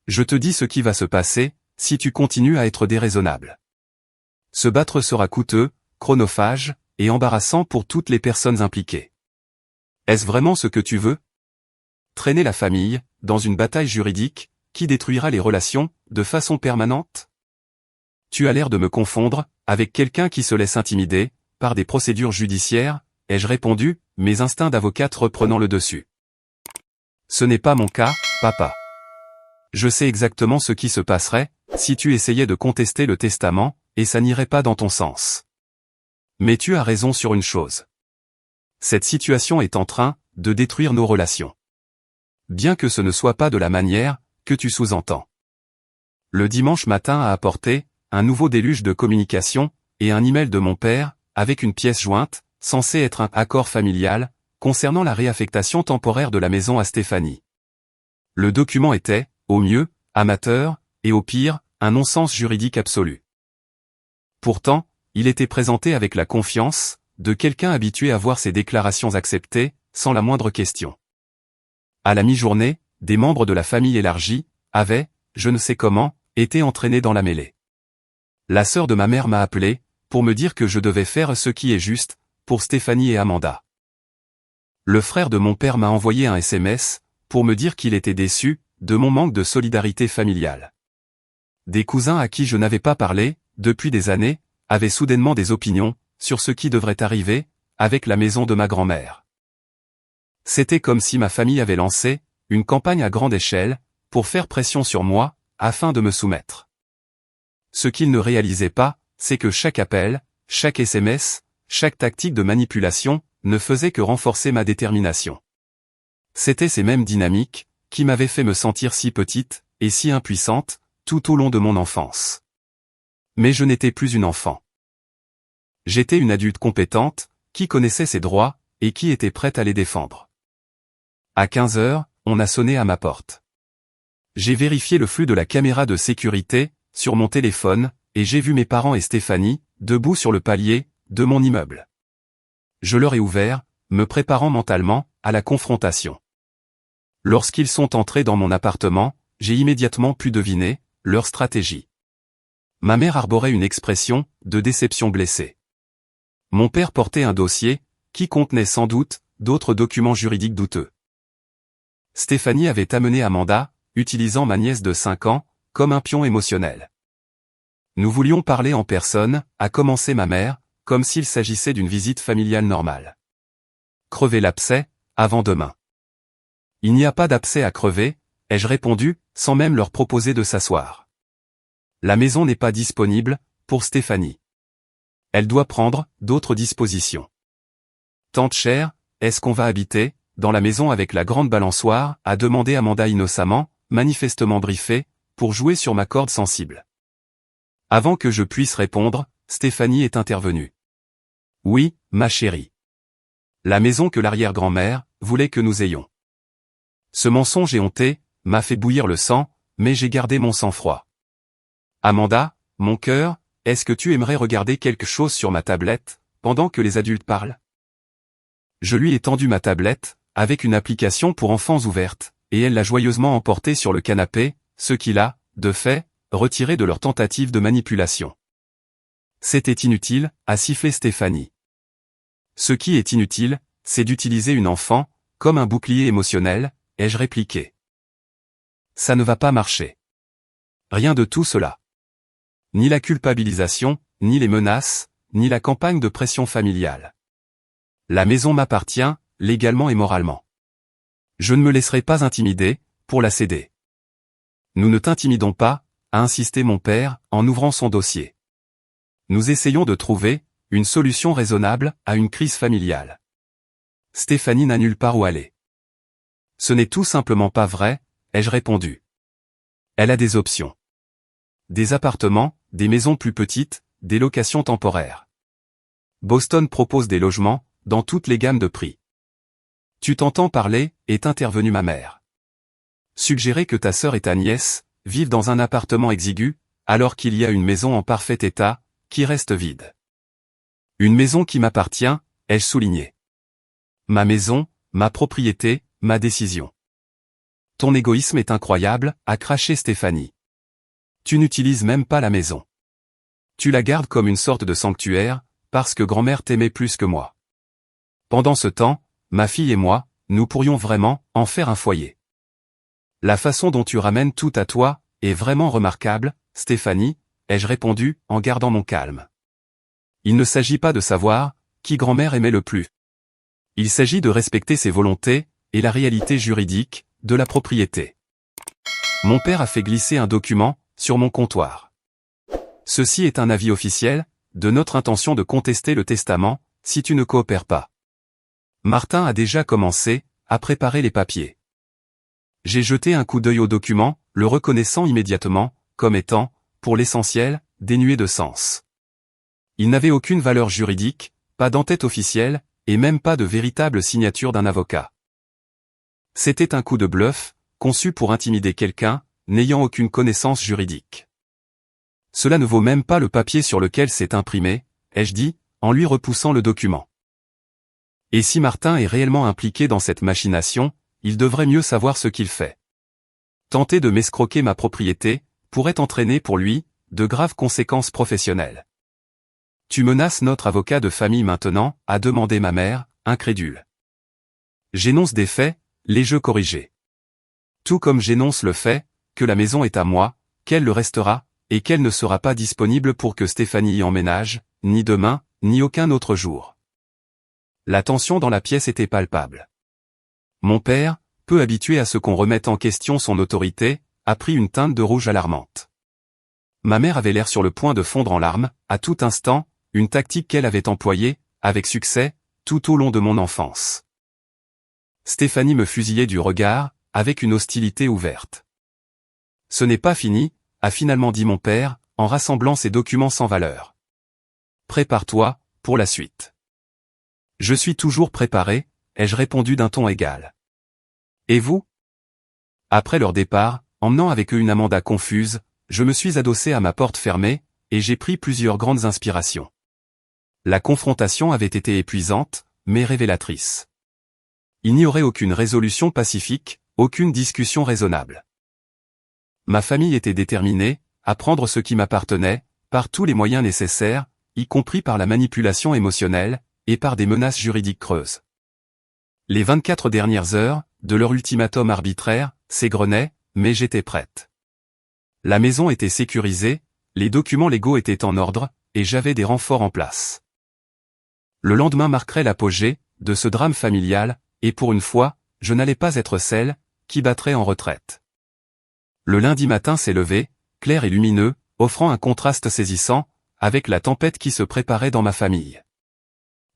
Je te dis ce qui va se passer, si tu continues à être déraisonnable. Se battre sera coûteux, chronophage, et embarrassant pour toutes les personnes impliquées. Est-ce vraiment ce que tu veux? Traîner la famille, dans une bataille juridique, qui détruira les relations, de façon permanente? Tu as l'air de me confondre, avec quelqu'un qui se laisse intimider, par des procédures judiciaires, ai-je répondu, mes instincts d'avocate reprenant le dessus. Ce n'est pas mon cas, papa. Je sais exactement ce qui se passerait, si tu essayais de contester le testament, et ça n'irait pas dans ton sens. Mais tu as raison sur une chose. Cette situation est en train de détruire nos relations. Bien que ce ne soit pas de la manière que tu sous-entends. Le dimanche matin a apporté un nouveau déluge de communication et un email de mon père, avec une pièce jointe, censée être un accord familial, concernant la réaffectation temporaire de la maison à Stéphanie. Le document était, au mieux, amateur, et au pire, un non-sens juridique absolu. Pourtant, il était présenté avec la confiance de quelqu'un habitué à voir ses déclarations acceptées, sans la moindre question. À la mi-journée, des membres de la famille élargie avaient, je ne sais comment, été entraînés dans la mêlée. La sœur de ma mère m'a appelé, pour me dire que je devais faire ce qui est juste, pour Stéphanie et Amanda. Le frère de mon père m'a envoyé un SMS, pour me dire qu'il était déçu de mon manque de solidarité familiale. Des cousins à qui je n'avais pas parlé, depuis des années, avaient soudainement des opinions, sur ce qui devrait arriver, avec la maison de ma grand-mère. C'était comme si ma famille avait lancé une campagne à grande échelle, pour faire pression sur moi, afin de me soumettre. Ce qu'ils ne réalisaient pas, c'est que chaque appel, chaque SMS, chaque tactique de manipulation, ne faisait que renforcer ma détermination. C'étaient ces mêmes dynamiques, qui m'avaient fait me sentir si petite, et si impuissante, tout au long de mon enfance. Mais je n'étais plus une enfant. J'étais une adulte compétente, qui connaissait ses droits, et qui était prête à les défendre. À 15 heures, on a sonné à ma porte. J'ai vérifié le flux de la caméra de sécurité, sur mon téléphone, et j'ai vu mes parents et Stéphanie, debout sur le palier, de mon immeuble. Je leur ai ouvert, me préparant mentalement, à la confrontation. Lorsqu'ils sont entrés dans mon appartement, j'ai immédiatement pu deviner leur stratégie. Ma mère arborait une expression de déception blessée. Mon père portait un dossier, qui contenait sans doute d'autres documents juridiques douteux. Stéphanie avait amené Amanda, utilisant ma nièce de 5 ans, comme un pion émotionnel. Nous voulions parler en personne, a commencé ma mère, comme s'il s'agissait d'une visite familiale normale. Crever l'abcès, avant demain. Il n'y a pas d'abcès à crever, ai-je répondu, sans même leur proposer de s'asseoir. La maison n'est pas disponible, pour Stéphanie. Elle doit prendre d'autres dispositions. Tante chère, est-ce qu'on va habiter dans la maison avec la grande balançoire, a demandé Amanda innocemment, manifestement briefée, pour jouer sur ma corde sensible. Avant que je puisse répondre, Stéphanie est intervenue. Oui, ma chérie. La maison que l'arrière-grand-mère voulait que nous ayons. Ce mensonge éhonté m'a fait bouillir le sang, mais j'ai gardé mon sang-froid. Amanda, mon cœur, est-ce que tu aimerais regarder quelque chose sur ma tablette, pendant que les adultes parlent? Je lui ai tendu ma tablette, avec une application pour enfants ouverte, et elle l'a joyeusement emportée sur le canapé, ce qui l'a, de fait, retiré de leur tentative de manipulation. C'était inutile, a sifflé Stéphanie. Ce qui est inutile, c'est d'utiliser une enfant, comme un bouclier émotionnel, ai-je répliqué. Ça ne va pas marcher. Rien de tout cela. Ni la culpabilisation, ni les menaces, ni la campagne de pression familiale. La maison m'appartient, légalement et moralement. Je ne me laisserai pas intimider, pour la céder. Nous ne t'intimidons pas, a insisté mon père, en ouvrant son dossier. Nous essayons de trouver une solution raisonnable à une crise familiale. Stéphanie n'a nulle part où aller. Ce n'est tout simplement pas vrai, ai-je répondu. Elle a des options. Des appartements, des maisons plus petites, des locations temporaires. Boston propose des logements, dans toutes les gammes de prix. Tu t'entends parler, est intervenue ma mère. Suggérer que ta sœur et ta nièce vivent dans un appartement exigu, alors qu'il y a une maison en parfait état, qui reste vide. Une maison qui m'appartient, ai-je souligné. Ma maison, ma propriété, ma décision. Ton égoïsme est incroyable, a craché Stéphanie. Tu n'utilises même pas la maison. Tu la gardes comme une sorte de sanctuaire, parce que grand-mère t'aimait plus que moi. Pendant ce temps, ma fille et moi, nous pourrions vraiment en faire un foyer. La façon dont tu ramènes tout à toi est vraiment remarquable, Stéphanie, ai-je répondu, en gardant mon calme. Il ne s'agit pas de savoir qui grand-mère aimait le plus. Il s'agit de respecter ses volontés et la réalité juridique de la propriété. Mon père a fait glisser un document sur mon comptoir. Ceci est un avis officiel de notre intention de contester le testament si tu ne coopères pas. Martin a déjà commencé à préparer les papiers. J'ai jeté un coup d'œil au document, le reconnaissant immédiatement comme étant, pour l'essentiel, dénué de sens. Il n'avait aucune valeur juridique, pas d'entête officielle, et même pas de véritable signature d'un avocat. C'était un coup de bluff, conçu pour intimider quelqu'un, n'ayant aucune connaissance juridique. Cela ne vaut même pas le papier sur lequel c'est imprimé, ai-je dit, en lui repoussant le document. Et si Martin est réellement impliqué dans cette machination, il devrait mieux savoir ce qu'il fait. Tenter de m'escroquer ma propriété pourrait entraîner pour lui de graves conséquences professionnelles. Tu menaces notre avocat de famille maintenant, a demandé ma mère, incrédule. J'énonce des faits, les jeux corrigés. Tout comme j'énonce le fait que la maison est à moi, qu'elle le restera, et qu'elle ne sera pas disponible pour que Stéphanie y emménage, ni demain, ni aucun autre jour. La tension dans la pièce était palpable. Mon père, peu habitué à ce qu'on remette en question son autorité, a pris une teinte de rouge alarmante. Ma mère avait l'air sur le point de fondre en larmes, à tout instant, une tactique qu'elle avait employée, avec succès, tout au long de mon enfance. Stéphanie me fusillait du regard, avec une hostilité ouverte. Ce n'est pas fini, a finalement dit mon père, en rassemblant ses documents sans valeur. Prépare-toi, pour la suite. Je suis toujours préparé, ai-je répondu d'un ton égal. Et vous? Après leur départ, emmenant avec eux une Amanda confuse, je me suis adossé à ma porte fermée, et j'ai pris plusieurs grandes inspirations. La confrontation avait été épuisante, mais révélatrice. Il n'y aurait aucune résolution pacifique, aucune discussion raisonnable. Ma famille était déterminée à prendre ce qui m'appartenait, par tous les moyens nécessaires, y compris par la manipulation émotionnelle, et par des menaces juridiques creuses. Les 24 dernières heures, de leur ultimatum arbitraire, s'égrenaient, mais j'étais prête. La maison était sécurisée, les documents légaux étaient en ordre, et j'avais des renforts en place. Le lendemain marquerait l'apogée de ce drame familial, et pour une fois, je n'allais pas être celle qui battrait en retraite. Le lundi matin s'est levé, clair et lumineux, offrant un contraste saisissant, avec la tempête qui se préparait dans ma famille.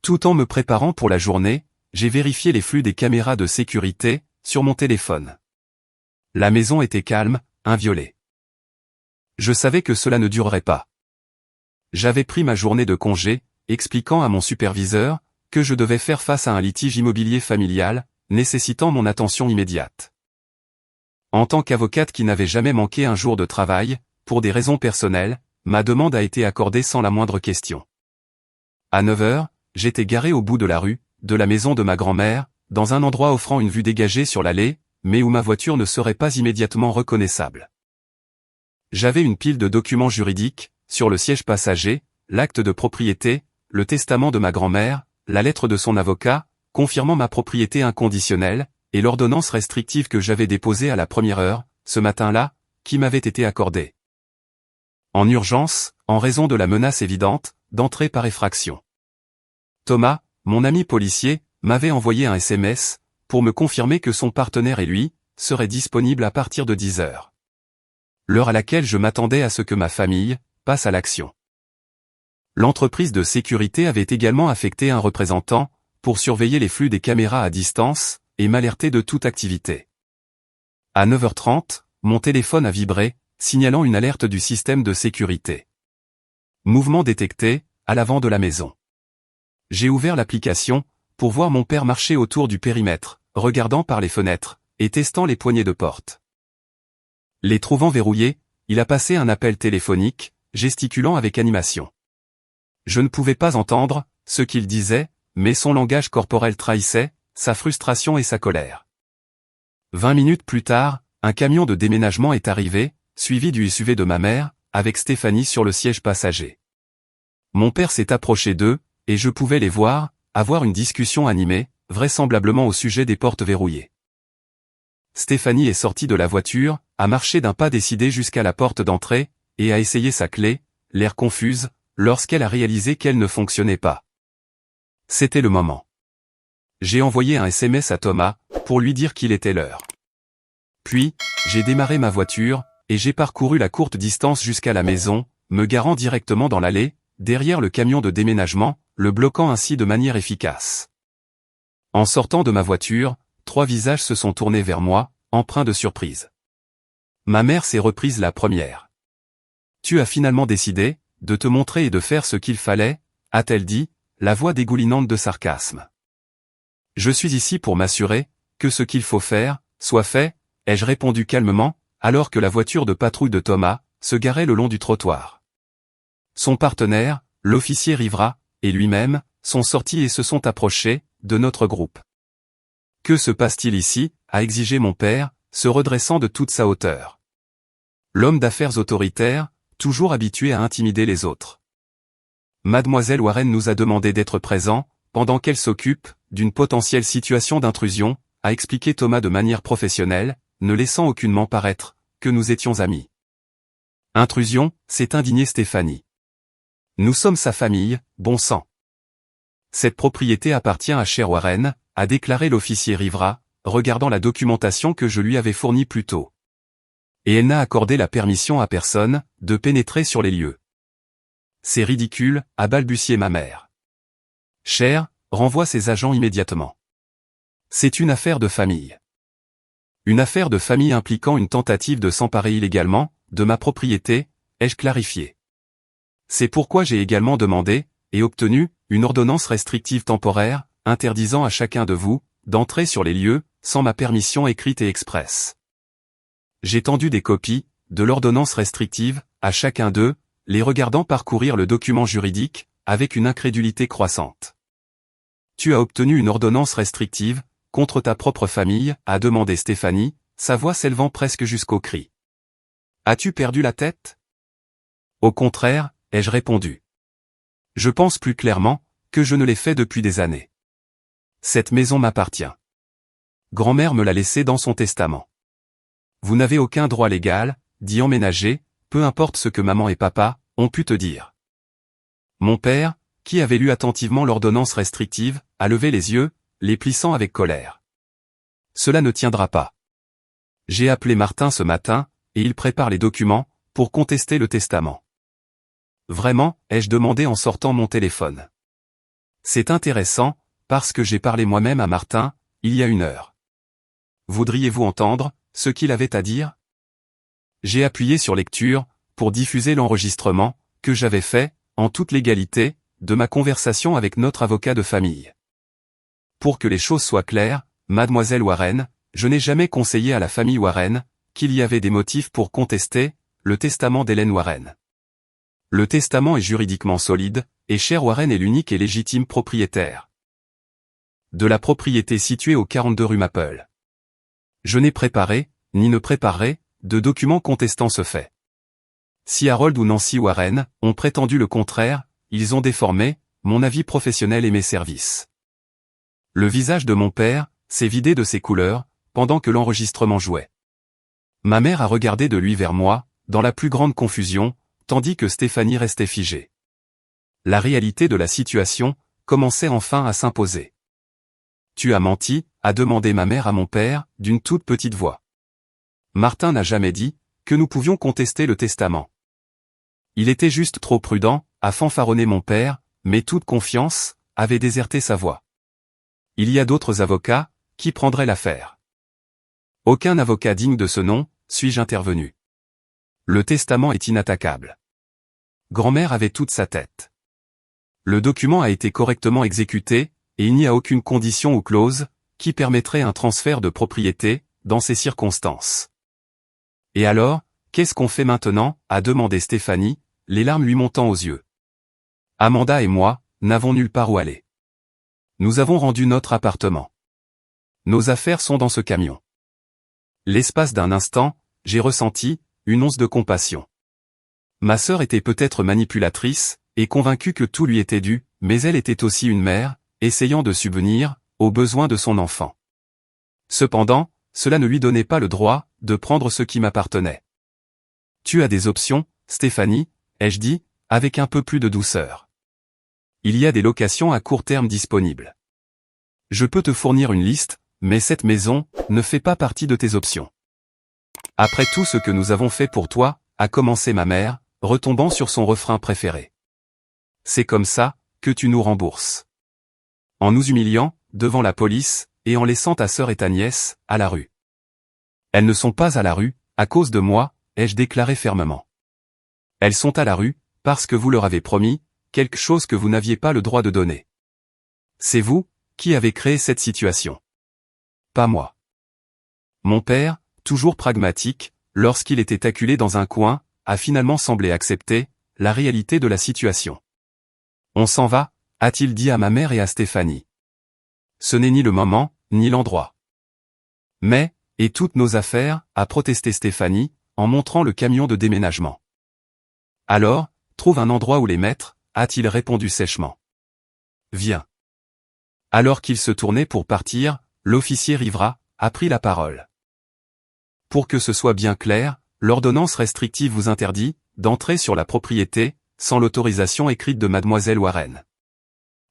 Tout en me préparant pour la journée, j'ai vérifié les flux des caméras de sécurité sur mon téléphone. La maison était calme, inviolée. Je savais que cela ne durerait pas. J'avais pris ma journée de congé, expliquant à mon superviseur que je devais faire face à un litige immobilier familial, nécessitant mon attention immédiate. En tant qu'avocate qui n'avait jamais manqué un jour de travail, pour des raisons personnelles, ma demande a été accordée sans la moindre question. À 9 heures, j'étais garé au bout de la rue, de la maison de ma grand-mère, dans un endroit offrant une vue dégagée sur l'allée, mais où ma voiture ne serait pas immédiatement reconnaissable. J'avais une pile de documents juridiques, sur le siège passager, l'acte de propriété, le testament de ma grand-mère, la lettre de son avocat, confirmant ma propriété inconditionnelle, et l'ordonnance restrictive que j'avais déposée à la première heure, ce matin-là, qui m'avait été accordée. En urgence, en raison de la menace évidente, d'entrer par effraction. Thomas, mon ami policier, m'avait envoyé un SMS, pour me confirmer que son partenaire et lui, seraient disponibles à partir de 10 heures. L'heure à laquelle je m'attendais à ce que ma famille passe à l'action. L'entreprise de sécurité avait également affecté un représentant, pour surveiller les flux des caméras à distance, et m'alerter de toute activité. À 9h30, mon téléphone a vibré, signalant une alerte du système de sécurité. Mouvement détecté, à l'avant de la maison. J'ai ouvert l'application, pour voir mon père marcher autour du périmètre, regardant par les fenêtres, et testant les poignées de porte. Les trouvant verrouillés, il a passé un appel téléphonique, gesticulant avec animation. Je ne pouvais pas entendre ce qu'il disait, mais son langage corporel trahissait sa frustration et sa colère. 20 minutes plus tard, un camion de déménagement est arrivé, suivi du SUV de ma mère, avec Stéphanie sur le siège passager. Mon père s'est approché d'eux, et je pouvais les voir, avoir une discussion animée, vraisemblablement au sujet des portes verrouillées. Stéphanie est sortie de la voiture, a marché d'un pas décidé jusqu'à la porte d'entrée, et a essayé sa clé, l'air confuse, lorsqu'elle a réalisé qu'elle ne fonctionnait pas. C'était le moment. J'ai envoyé un SMS à Thomas, pour lui dire qu'il était l'heure. Puis, j'ai démarré ma voiture, et j'ai parcouru la courte distance jusqu'à la maison, me garant directement dans l'allée, derrière le camion de déménagement, le bloquant ainsi de manière efficace. En sortant de ma voiture, 3 visages se sont tournés vers moi, empreints de surprise. Ma mère s'est reprise la première. « Tu as finalement décidé, de te montrer et de faire ce qu'il fallait », a-t-elle dit, la voix dégoulinante de sarcasme. « Je suis ici pour m'assurer, que ce qu'il faut faire, soit fait », ai-je répondu calmement, alors que la voiture de patrouille de Thomas, se garait le long du trottoir. Son partenaire, l'officier Rivera, et lui-même, sont sortis et se sont approchés, de notre groupe. « Que se passe-t-il ici ?» a exigé mon père, se redressant de toute sa hauteur. L'homme d'affaires autoritaire, toujours habitué à intimider les autres. Mademoiselle Warren nous a demandé d'être présents, pendant qu'elle s'occupe, d'une potentielle situation d'intrusion, a expliqué Thomas de manière professionnelle, ne laissant aucunement paraître, que nous étions amis. Intrusion, s'est indignée Stéphanie. Nous sommes sa famille, bon sang. Cette propriété appartient à Cher Warren, a déclaré l'officier Rivera, regardant la documentation que je lui avais fournie plus tôt. Et elle n'a accordé la permission à personne, de pénétrer sur les lieux. C'est ridicule, a balbutié ma mère. Cher, renvoie ses agents immédiatement. C'est une affaire de famille. Une affaire de famille impliquant une tentative de s'emparer illégalement, de ma propriété, ai-je clarifié. C'est pourquoi j'ai également demandé, et obtenu, une ordonnance restrictive temporaire, interdisant à chacun de vous, d'entrer sur les lieux, sans ma permission écrite et expresse. J'ai tendu des copies, de l'ordonnance restrictive, à chacun d'eux, les regardant parcourir le document juridique, avec une incrédulité croissante. Tu as obtenu une ordonnance restrictive, contre ta propre famille, a demandé Stéphanie, sa voix s'élevant presque jusqu'au cri. As-tu perdu la tête? Au contraire, ai-je répondu. Je pense plus clairement, que je ne l'ai fait depuis des années. Cette maison m'appartient. Grand-mère me l'a laissée dans son testament. Vous n'avez aucun droit légal, d'y emménager, peu importe ce que maman et papa, ont pu te dire. Mon père, qui avait lu attentivement l'ordonnance restrictive, a levé les yeux, les plissant avec colère. Cela ne tiendra pas. J'ai appelé Martin ce matin, et il prépare les documents, pour contester le testament. Vraiment, ai-je demandé en sortant mon téléphone. C'est intéressant, parce que j'ai parlé moi-même à Martin, il y a 1 heure. Voudriez-vous entendre, ce qu'il avait à dire? J'ai appuyé sur lecture, pour diffuser l'enregistrement, que j'avais fait, en toute légalité, de ma conversation avec notre avocat de famille. Pour que les choses soient claires, mademoiselle Warren, je n'ai jamais conseillé à la famille Warren, qu'il y avait des motifs pour contester, le testament d'Hélène Warren. Le testament est juridiquement solide, et Cher Warren est l'unique et légitime propriétaire de la propriété située au 42 rue Maple. Je n'ai préparé, ni ne préparerai, de documents contestant ce fait. Si Harold ou Nancy Warren ont prétendu le contraire, ils ont déformé mon avis professionnel et mes services. Le visage de mon père s'est vidé de ses couleurs, pendant que l'enregistrement jouait. Ma mère a regardé de lui vers moi, dans la plus grande confusion, tandis que Stéphanie restait figée. La réalité de la situation commençait enfin à s'imposer. « Tu as menti », a demandé ma mère à mon père, d'une toute petite voix. Martin n'a jamais dit que nous pouvions contester le testament. Il était juste trop prudent, a fanfaronné mon père, mais toute confiance avait déserté sa voix. Il y a d'autres avocats qui prendraient l'affaire. Aucun avocat digne de ce nom, suis-je intervenu. Le testament est inattaquable. Grand-mère avait toute sa tête. Le document a été correctement exécuté, et il n'y a aucune condition ou clause qui permettrait un transfert de propriété, dans ces circonstances. Et alors, qu'est-ce qu'on fait maintenant, a demandé Stéphanie, les larmes lui montant aux yeux. Amanda et moi, n'avons nulle part où aller. Nous avons rendu notre appartement. Nos affaires sont dans ce camion. L'espace d'un instant, j'ai ressenti une once de compassion. Ma sœur était peut-être manipulatrice, et convaincue que tout lui était dû, mais elle était aussi une mère, essayant de subvenir aux besoins de son enfant. Cependant, cela ne lui donnait pas le droit de prendre ce qui m'appartenait. Tu as des options, Stéphanie, ai-je dit, avec un peu plus de douceur. Il y a des locations à court terme disponibles. Je peux te fournir une liste, mais cette maison ne fait pas partie de tes options. Après tout ce que nous avons fait pour toi, a commencé ma mère, retombant sur son refrain préféré. C'est comme ça que tu nous rembourses. En nous humiliant, devant la police, et en laissant ta sœur et ta nièce, à la rue. Elles ne sont pas à la rue, à cause de moi, ai-je déclaré fermement. Elles sont à la rue, parce que vous leur avez promis, quelque chose que vous n'aviez pas le droit de donner. C'est vous, qui avez créé cette situation. Pas moi. Mon père, toujours pragmatique, lorsqu'il était acculé dans un coin, a finalement semblé accepter la réalité de la situation. On s'en va, a-t-il dit à ma mère et à Stéphanie. Ce n'est ni le moment, ni l'endroit. Mais, et toutes nos affaires, a protesté Stéphanie, en montrant le camion de déménagement. Alors, trouve un endroit où les mettre, a-t-il répondu sèchement. Viens. Alors qu'il se tournait pour partir, l'officier Rivera a pris la parole. Pour que ce soit bien clair, l'ordonnance restrictive vous interdit d'entrer sur la propriété sans l'autorisation écrite de mademoiselle Warren.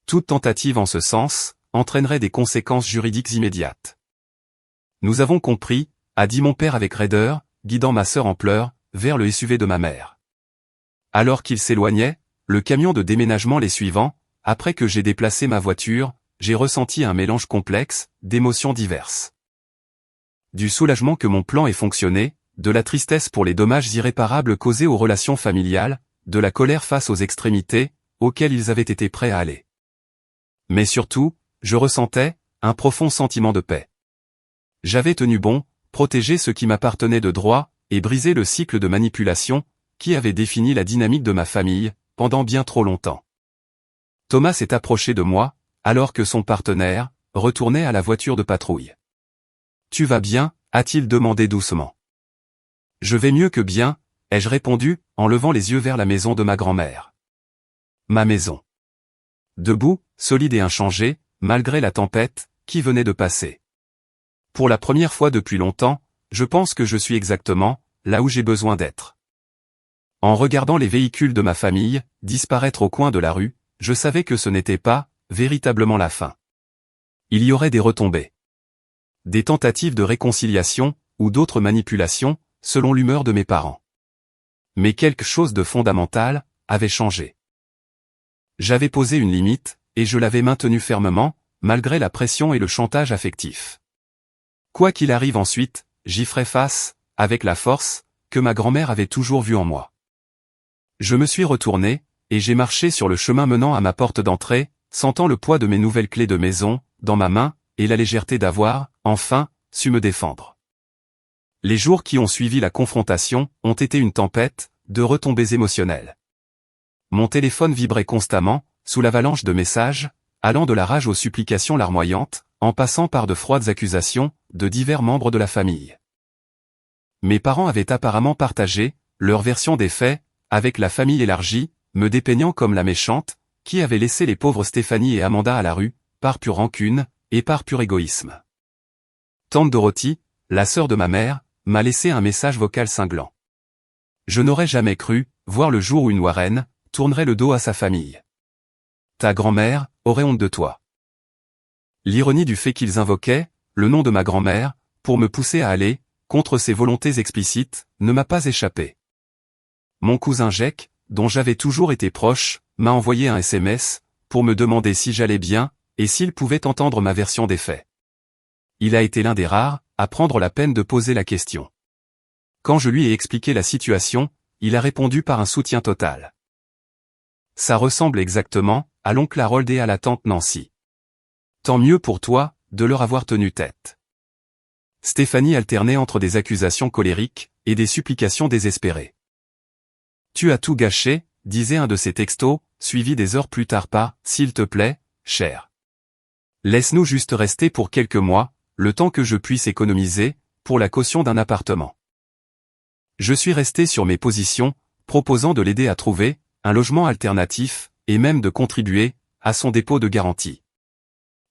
Toute tentative en ce sens entraînerait des conséquences juridiques immédiates. Nous avons compris, a dit mon père avec raideur, guidant ma sœur en pleurs vers le SUV de ma mère. Alors qu'il s'éloignait, le camion de déménagement les suivant, après que j'ai déplacé ma voiture, j'ai ressenti un mélange complexe d'émotions diverses. Du soulagement que mon plan ait fonctionné, de la tristesse pour les dommages irréparables causés aux relations familiales, de la colère face aux extrémités auxquelles ils avaient été prêts à aller. Mais surtout, je ressentais un profond sentiment de paix. J'avais tenu bon, protégé ce qui m'appartenait de droit, et brisé le cycle de manipulation qui avait défini la dynamique de ma famille pendant bien trop longtemps. Thomas s'est approché de moi, alors que son partenaire retournait à la voiture de patrouille. « Tu vas bien ?» a-t-il demandé doucement. « Je vais mieux que bien », ai-je répondu, en levant les yeux vers la maison de ma grand-mère. Ma maison. Debout, solide et inchangée, malgré la tempête qui venait de passer. Pour la première fois depuis longtemps, je pense que je suis exactement là où j'ai besoin d'être. En regardant les véhicules de ma famille disparaître au coin de la rue, je savais que ce n'était pas véritablement la fin. Il y aurait des retombées. Des tentatives de réconciliation, ou d'autres manipulations, selon l'humeur de mes parents. Mais quelque chose de fondamental avait changé. J'avais posé une limite, et je l'avais maintenue fermement, malgré la pression et le chantage affectif. Quoi qu'il arrive ensuite, j'y ferai face, avec la force que ma grand-mère avait toujours vue en moi. Je me suis retourné, et j'ai marché sur le chemin menant à ma porte d'entrée, sentant le poids de mes nouvelles clés de maison dans ma main, et la légèreté d'avoir, enfin, su me défendre. Les jours qui ont suivi la confrontation ont été une tempête de retombées émotionnelles. Mon téléphone vibrait constamment, sous l'avalanche de messages, allant de la rage aux supplications larmoyantes, en passant par de froides accusations de divers membres de la famille. Mes parents avaient apparemment partagé leur version des faits avec la famille élargie, me dépeignant comme la méchante qui avait laissé les pauvres Stéphanie et Amanda à la rue, par pure rancune et par pur égoïsme. Tante Dorothy, la sœur de ma mère, m'a laissé un message vocal cinglant. Je n'aurais jamais cru voir le jour où une Warren tournerait le dos à sa famille. Ta grand-mère aurait honte de toi. L'ironie du fait qu'ils invoquaient le nom de ma grand-mère pour me pousser à aller contre ses volontés explicites ne m'a pas échappé. Mon cousin Jack, dont j'avais toujours été proche, m'a envoyé un SMS pour me demander si j'allais bien et s'il pouvait entendre ma version des faits. Il a été l'un des rares à prendre la peine de poser la question. Quand je lui ai expliqué la situation, il a répondu par un soutien total. Ça ressemble exactement à l'oncle Harold et à la tante Nancy. Tant mieux pour toi de leur avoir tenu tête. Stéphanie alternait entre des accusations colériques et des supplications désespérées. Tu as tout gâché, disait un de ses textos, suivi des heures plus tard par « S'il te plaît, cher. Laisse-nous juste rester pour quelques mois, le temps que je puisse économiser, pour la caution d'un appartement. » Je suis resté sur mes positions, proposant de l'aider à trouver un logement alternatif, et même de contribuer à son dépôt de garantie.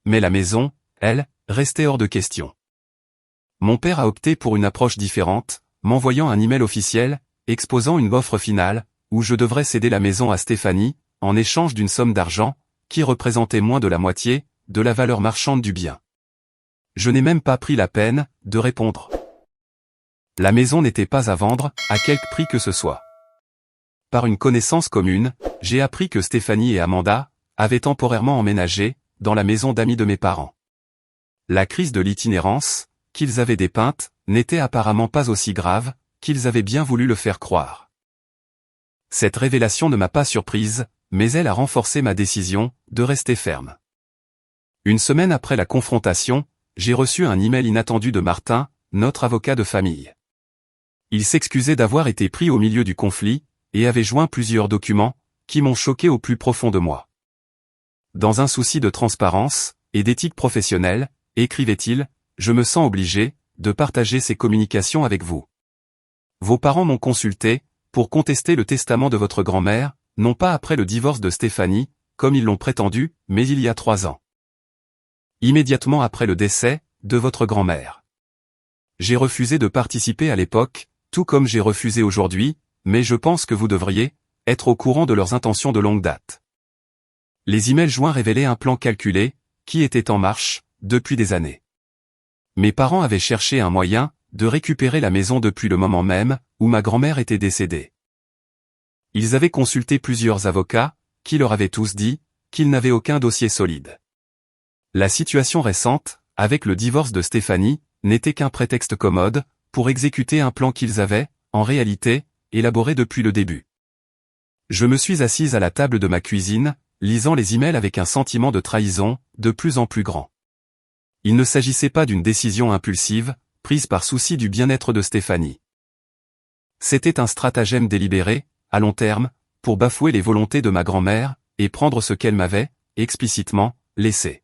Mais la maison, elle, restait hors de question. Mon père a opté pour une approche différente, m'envoyant un email officiel, exposant une offre finale, où je devrais céder la maison à Stéphanie, en échange d'une somme d'argent, qui représentait moins de la moitié, de la valeur marchande du bien. Je n'ai même pas pris la peine, de répondre. La maison n'était pas à vendre, à quelque prix que ce soit. Par une connaissance commune, j'ai appris que Stéphanie et Amanda avaient temporairement emménagé, dans la maison d'amis de mes parents. La crise de l'itinérance, qu'ils avaient dépeinte, n'était apparemment pas aussi grave, qu'ils avaient bien voulu le faire croire. Cette révélation ne m'a pas surprise, mais elle a renforcé ma décision, de rester ferme. Une semaine après la confrontation, j'ai reçu un email inattendu de Martin, notre avocat de famille. Il s'excusait d'avoir été pris au milieu du conflit, et avait joint plusieurs documents, qui m'ont choqué au plus profond de moi. Dans un souci de transparence, et d'éthique professionnelle, écrivait-il, je me sens obligé, de partager ces communications avec vous. Vos parents m'ont consulté, pour contester le testament de votre grand-mère, non pas après le divorce de Stéphanie, comme ils l'ont prétendu, mais il y a 3 ans. Immédiatement après le décès, de votre grand-mère. J'ai refusé de participer à l'époque, tout comme j'ai refusé aujourd'hui, mais je pense que vous devriez être au courant de leurs intentions de longue date. Les emails joints révélaient un plan calculé, qui était en marche, depuis des années. Mes parents avaient cherché un moyen de récupérer la maison depuis le moment même où ma grand-mère était décédée. Ils avaient consulté plusieurs avocats, qui leur avaient tous dit qu'ils n'avaient aucun dossier solide. La situation récente, avec le divorce de Stéphanie, n'était qu'un prétexte commode pour exécuter un plan qu'ils avaient, en réalité, élaboré depuis le début. Je me suis assise à la table de ma cuisine, lisant les emails avec un sentiment de trahison de plus en plus grand. Il ne s'agissait pas d'une décision impulsive, prise par souci du bien-être de Stéphanie. C'était un stratagème délibéré, à long terme, pour bafouer les volontés de ma grand-mère, et prendre ce qu'elle m'avait, explicitement, laissé.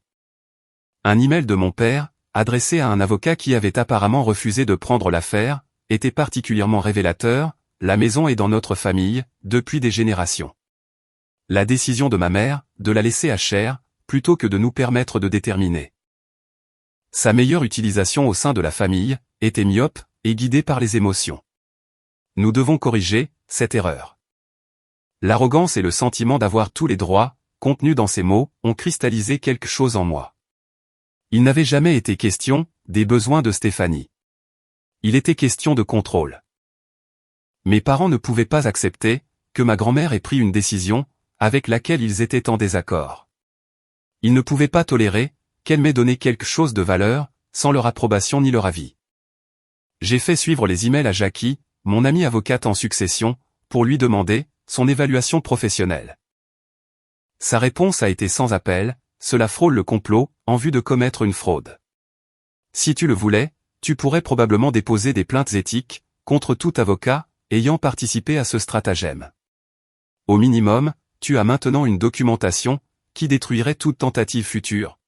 Un email de mon père, adressé à un avocat qui avait apparemment refusé de prendre l'affaire, était particulièrement révélateur, la maison est dans notre famille, depuis des générations. La décision de ma mère, de la laisser à Cher, plutôt que de nous permettre de déterminer sa meilleure utilisation au sein de la famille, était myope, et guidée par les émotions. Nous devons corriger cette erreur. L'arrogance et le sentiment d'avoir tous les droits, contenus dans ces mots, ont cristallisé quelque chose en moi. Il n'avait jamais été question des besoins de Stéphanie. Il était question de contrôle. Mes parents ne pouvaient pas accepter que ma grand-mère ait pris une décision avec laquelle ils étaient en désaccord. Ils ne pouvaient pas tolérer qu'elle m'ait donné quelque chose de valeur, sans leur approbation ni leur avis. J'ai fait suivre les emails à Jackie, mon amie avocate en succession, pour lui demander son évaluation professionnelle. Sa réponse a été sans appel, cela frôle le complot, en vue de commettre une fraude. Si tu le voulais, tu pourrais probablement déposer des plaintes éthiques, contre tout avocat, ayant participé à ce stratagème. Au minimum, tu as maintenant une documentation, qui détruirait toute tentative future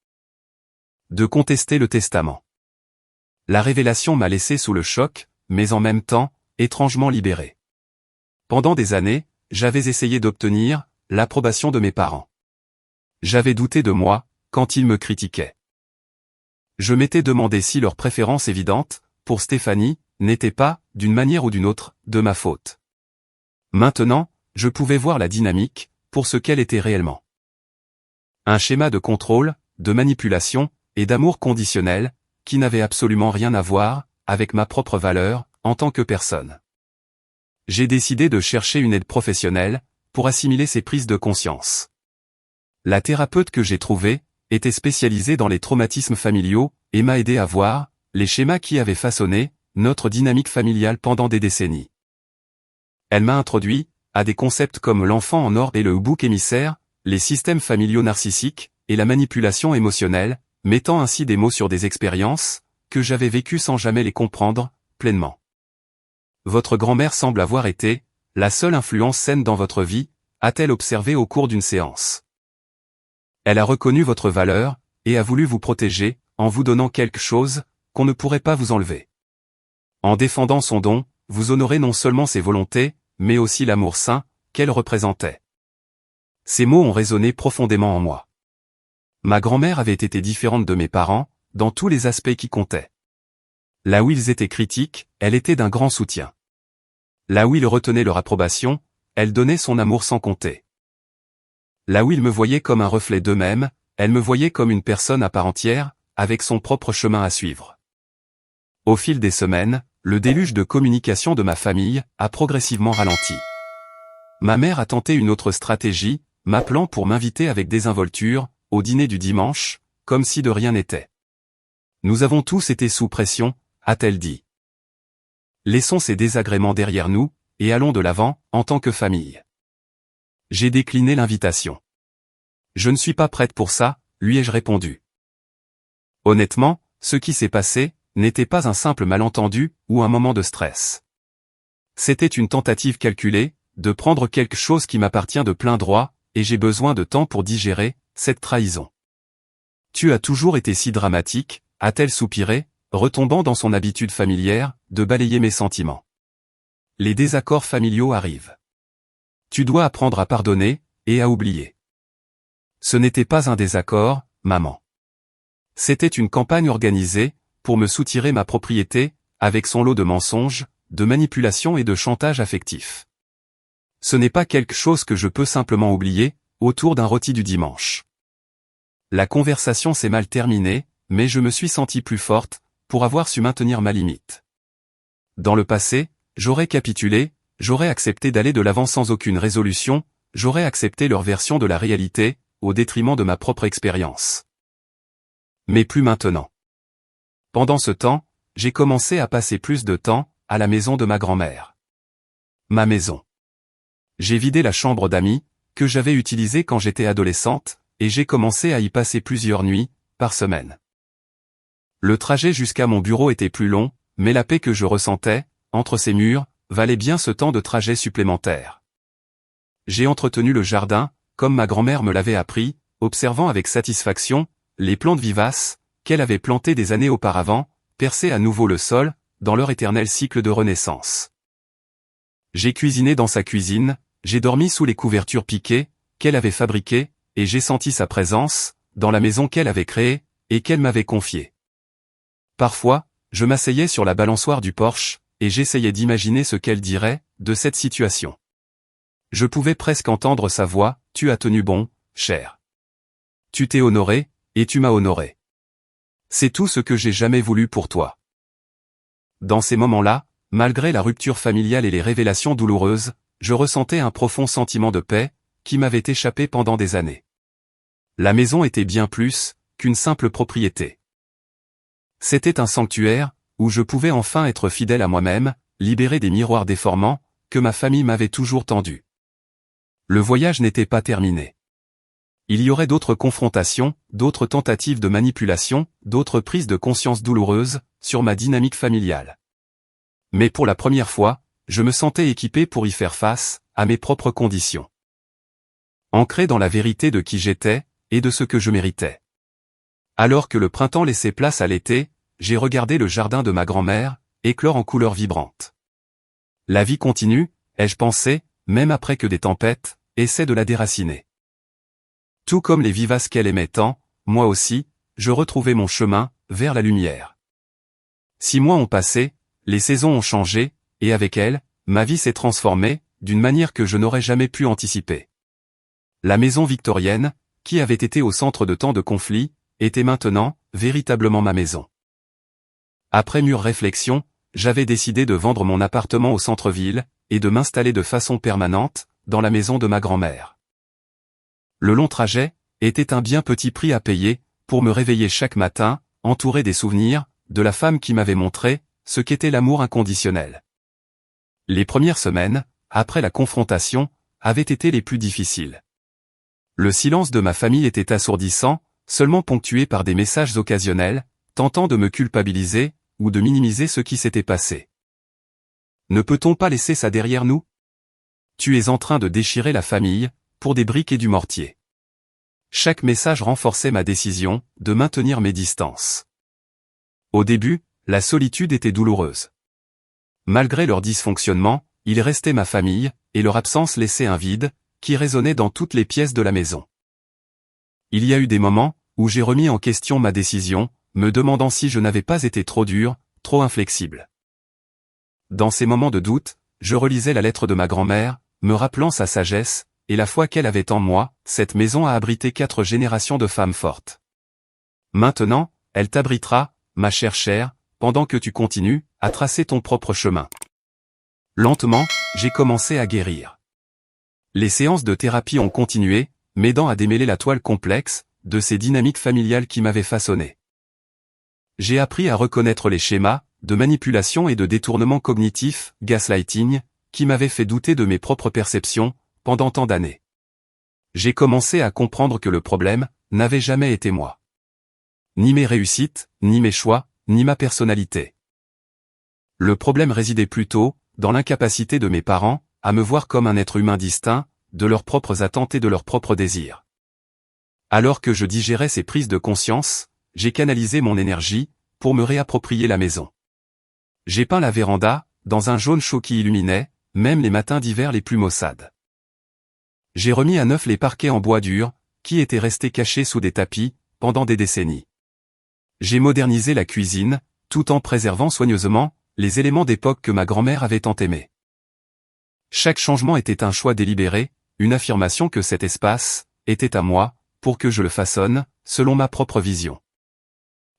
de contester le testament. La révélation m'a laissé sous le choc, mais en même temps, étrangement libéré. Pendant des années, j'avais essayé d'obtenir l'approbation de mes parents. J'avais douté de moi, quand ils me critiquaient. Je m'étais demandé si leur préférence évidente, pour Stéphanie, n'était pas, d'une manière ou d'une autre, de ma faute. Maintenant, je pouvais voir la dynamique, pour ce qu'elle était réellement. Un schéma de contrôle, de manipulation, et d'amour conditionnel, qui n'avait absolument rien à voir avec ma propre valeur, en tant que personne. J'ai décidé de chercher une aide professionnelle, pour assimiler ces prises de conscience. La thérapeute que j'ai trouvée, était spécialisée dans les traumatismes familiaux, et m'a aidé à voir les schémas qui avaient façonné notre dynamique familiale pendant des décennies. Elle m'a introduit à des concepts comme l'enfant en or et le bouc émissaire, les systèmes familiaux narcissiques, et la manipulation émotionnelle, mettant ainsi des mots sur des expériences que j'avais vécues sans jamais les comprendre pleinement. Votre grand-mère semble avoir été la seule influence saine dans votre vie, a-t-elle observé au cours d'une séance. Elle a reconnu votre valeur, et a voulu vous protéger, en vous donnant quelque chose qu'on ne pourrait pas vous enlever. En défendant son don, vous honorez non seulement ses volontés, mais aussi l'amour saint qu'elle représentait. Ces mots ont résonné profondément en moi. Ma grand-mère avait été différente de mes parents, dans tous les aspects qui comptaient. Là où ils étaient critiques, elle était d'un grand soutien. Là où ils retenaient leur approbation, elle donnait son amour sans compter. Là où ils me voyaient comme un reflet d'eux-mêmes, elle me voyait comme une personne à part entière, avec son propre chemin à suivre. Au fil des semaines, le déluge de communication de ma famille a progressivement ralenti. Ma mère a tenté une autre stratégie, m'appelant pour m'inviter avec désinvolture, au dîner du dimanche, comme si de rien n'était. Nous avons tous été sous pression, a-t-elle dit. Laissons ces désagréments derrière nous, et allons de l'avant, en tant que famille. J'ai décliné l'invitation. Je ne suis pas prête pour ça, lui ai-je répondu. Honnêtement, ce qui s'est passé n'était pas un simple malentendu ou un moment de stress. C'était une tentative calculée, de prendre quelque chose qui m'appartient de plein droit, et j'ai besoin de temps pour digérer cette trahison. Tu as toujours été si dramatique, a-t-elle soupiré, retombant dans son habitude familière, de balayer mes sentiments. Les désaccords familiaux arrivent. Tu dois apprendre à pardonner, et à oublier. Ce n'était pas un désaccord, maman. C'était une campagne organisée, pour me soutirer ma propriété, avec son lot de mensonges, de manipulations et de chantage affectif. Ce n'est pas quelque chose que je peux simplement oublier, autour d'un rôti du dimanche. La conversation s'est mal terminée, mais je me suis sentie plus forte, pour avoir su maintenir ma limite. Dans le passé, j'aurais capitulé, j'aurais accepté d'aller de l'avant sans aucune résolution, j'aurais accepté leur version de la réalité, au détriment de ma propre expérience. Mais plus maintenant. Pendant ce temps, j'ai commencé à passer plus de temps, à la maison de ma grand-mère. Ma maison. J'ai vidé la chambre d'amis, que j'avais utilisée quand j'étais adolescente, et j'ai commencé à y passer plusieurs nuits, par semaine. Le trajet jusqu'à mon bureau était plus long, mais la paix que je ressentais, entre ces murs, valait bien ce temps de trajet supplémentaire. J'ai entretenu le jardin, comme ma grand-mère me l'avait appris, observant avec satisfaction, les plantes vivaces, qu'elle avait plantées des années auparavant, percer à nouveau le sol, dans leur éternel cycle de renaissance. J'ai cuisiné dans sa cuisine, j'ai dormi sous les couvertures piquées, qu'elle avait fabriquées, et j'ai senti sa présence, dans la maison qu'elle avait créée, et qu'elle m'avait confiée. Parfois, je m'asseyais sur la balançoire du porche, et j'essayais d'imaginer ce qu'elle dirait, de cette situation. Je pouvais presque entendre sa voix, « Tu as tenu bon, cher. Tu t'es honoré, et tu m'as honoré. C'est tout ce que j'ai jamais voulu pour toi. » Dans ces moments-là, malgré la rupture familiale et les révélations douloureuses, je ressentais un profond sentiment de paix, qui m'avait échappé pendant des années. La maison était bien plus qu'une simple propriété. C'était un sanctuaire, où je pouvais enfin être fidèle à moi-même, libéré des miroirs déformants, que ma famille m'avait toujours tendus. Le voyage n'était pas terminé. Il y aurait d'autres confrontations, d'autres tentatives de manipulation, d'autres prises de conscience douloureuses, sur ma dynamique familiale. Mais pour la première fois, je me sentais équipé pour y faire face, à mes propres conditions. Ancré dans la vérité de qui j'étais, et de ce que je méritais. Alors que le printemps laissait place à l'été, j'ai regardé le jardin de ma grand-mère, éclore en couleurs vibrantes. La vie continue, ai-je pensé, même après que des tempêtes, essaient de la déraciner. Tout comme les vivaces qu'elle aimait tant, moi aussi, je retrouvais mon chemin, vers la lumière. 6 mois ont passé, les saisons ont changé, et avec elles, ma vie s'est transformée, d'une manière que je n'aurais jamais pu anticiper. La maison victorienne, qui avait été au centre de tant de conflits, était maintenant, véritablement ma maison. Après mûre réflexion, j'avais décidé de vendre mon appartement au centre-ville, et de m'installer de façon permanente, dans la maison de ma grand-mère. Le long trajet, était un bien petit prix à payer, pour me réveiller chaque matin, entouré des souvenirs, de la femme qui m'avait montré, ce qu'était l'amour inconditionnel. Les premières semaines, après la confrontation, avaient été les plus difficiles. Le silence de ma famille était assourdissant, seulement ponctué par des messages occasionnels, tentant de me culpabiliser, ou de minimiser ce qui s'était passé. Ne peut-on pas laisser ça derrière nous? Tu es en train de déchirer la famille, pour des briques et du mortier. Chaque message renforçait ma décision, de maintenir mes distances. Au début, la solitude était douloureuse. Malgré leur dysfonctionnement, ils restaient ma famille, et leur absence laissait un vide, qui résonnait dans toutes les pièces de la maison. Il y a eu des moments, où j'ai remis en question ma décision, me demandant si je n'avais pas été trop dur, trop inflexible. Dans ces moments de doute, je relisais la lettre de ma grand-mère, me rappelant sa sagesse, et la foi qu'elle avait en moi. Cette maison a abrité 4 générations de femmes fortes. Maintenant, elle t'abritera, ma chère, pendant que tu continues à tracer ton propre chemin. Lentement, j'ai commencé à guérir. Les séances de thérapie ont continué, m'aidant à démêler la toile complexe de ces dynamiques familiales qui m'avaient façonné. J'ai appris à reconnaître les schémas de manipulation et de détournement cognitif, gaslighting, qui m'avaient fait douter de mes propres perceptions pendant tant d'années. J'ai commencé à comprendre que le problème n'avait jamais été moi. Ni mes réussites, ni mes choix, ni ma personnalité. Le problème résidait plutôt dans l'incapacité de mes parents à me voir comme un être humain distinct de leurs propres attentes et de leurs propres désirs. Alors que je digérais ces prises de conscience, j'ai canalisé mon énergie pour me réapproprier la maison. J'ai peint la véranda dans un jaune chaud qui illuminait même les matins d'hiver les plus maussades. J'ai remis à neuf les parquets en bois dur qui étaient restés cachés sous des tapis pendant des décennies. J'ai modernisé la cuisine tout en préservant soigneusement les éléments d'époque que ma grand-mère avait tant aimés. Chaque changement était un choix délibéré, une affirmation que cet espace était à moi, pour que je le façonne, selon ma propre vision.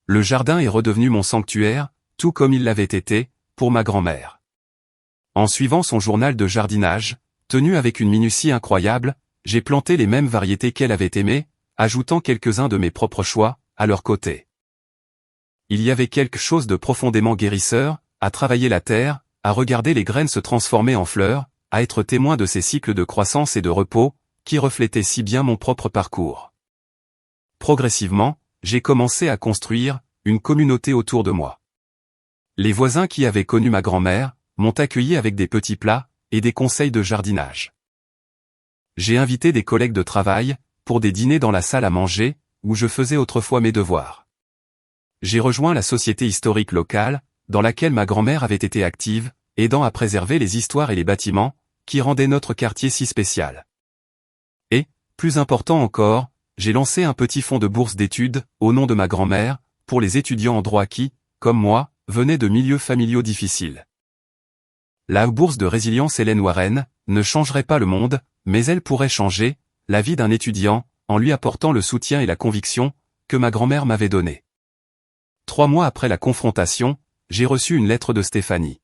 Le jardin est redevenu mon sanctuaire, tout comme il l'avait été, pour ma grand-mère. En suivant son journal de jardinage, tenu avec une minutie incroyable, j'ai planté les mêmes variétés qu'elle avait aimées, ajoutant quelques-uns de mes propres choix, à leur côté. Il y avait quelque chose de profondément guérisseur, à travailler la terre, à regarder les graines se transformer en fleurs, à être témoin de ces cycles de croissance et de repos, qui reflétaient si bien mon propre parcours. Progressivement, j'ai commencé à construire une communauté autour de moi. Les voisins qui avaient connu ma grand-mère m'ont accueilli avec des petits plats et des conseils de jardinage. J'ai invité des collègues de travail pour des dîners dans la salle à manger où je faisais autrefois mes devoirs. J'ai rejoint la société historique locale dans laquelle ma grand-mère avait été active, aidant à préserver les histoires et les bâtiments qui rendaient notre quartier si spécial. Et, plus important encore, j'ai lancé un petit fonds de bourse d'études, au nom de ma grand-mère, pour les étudiants en droit qui, comme moi, venaient de milieux familiaux difficiles. La bourse de résilience Hélène Warren ne changerait pas le monde, mais elle pourrait changer la vie d'un étudiant, en lui apportant le soutien et la conviction que ma grand-mère m'avait donné. 3 mois après la confrontation, j'ai reçu une lettre de Stéphanie.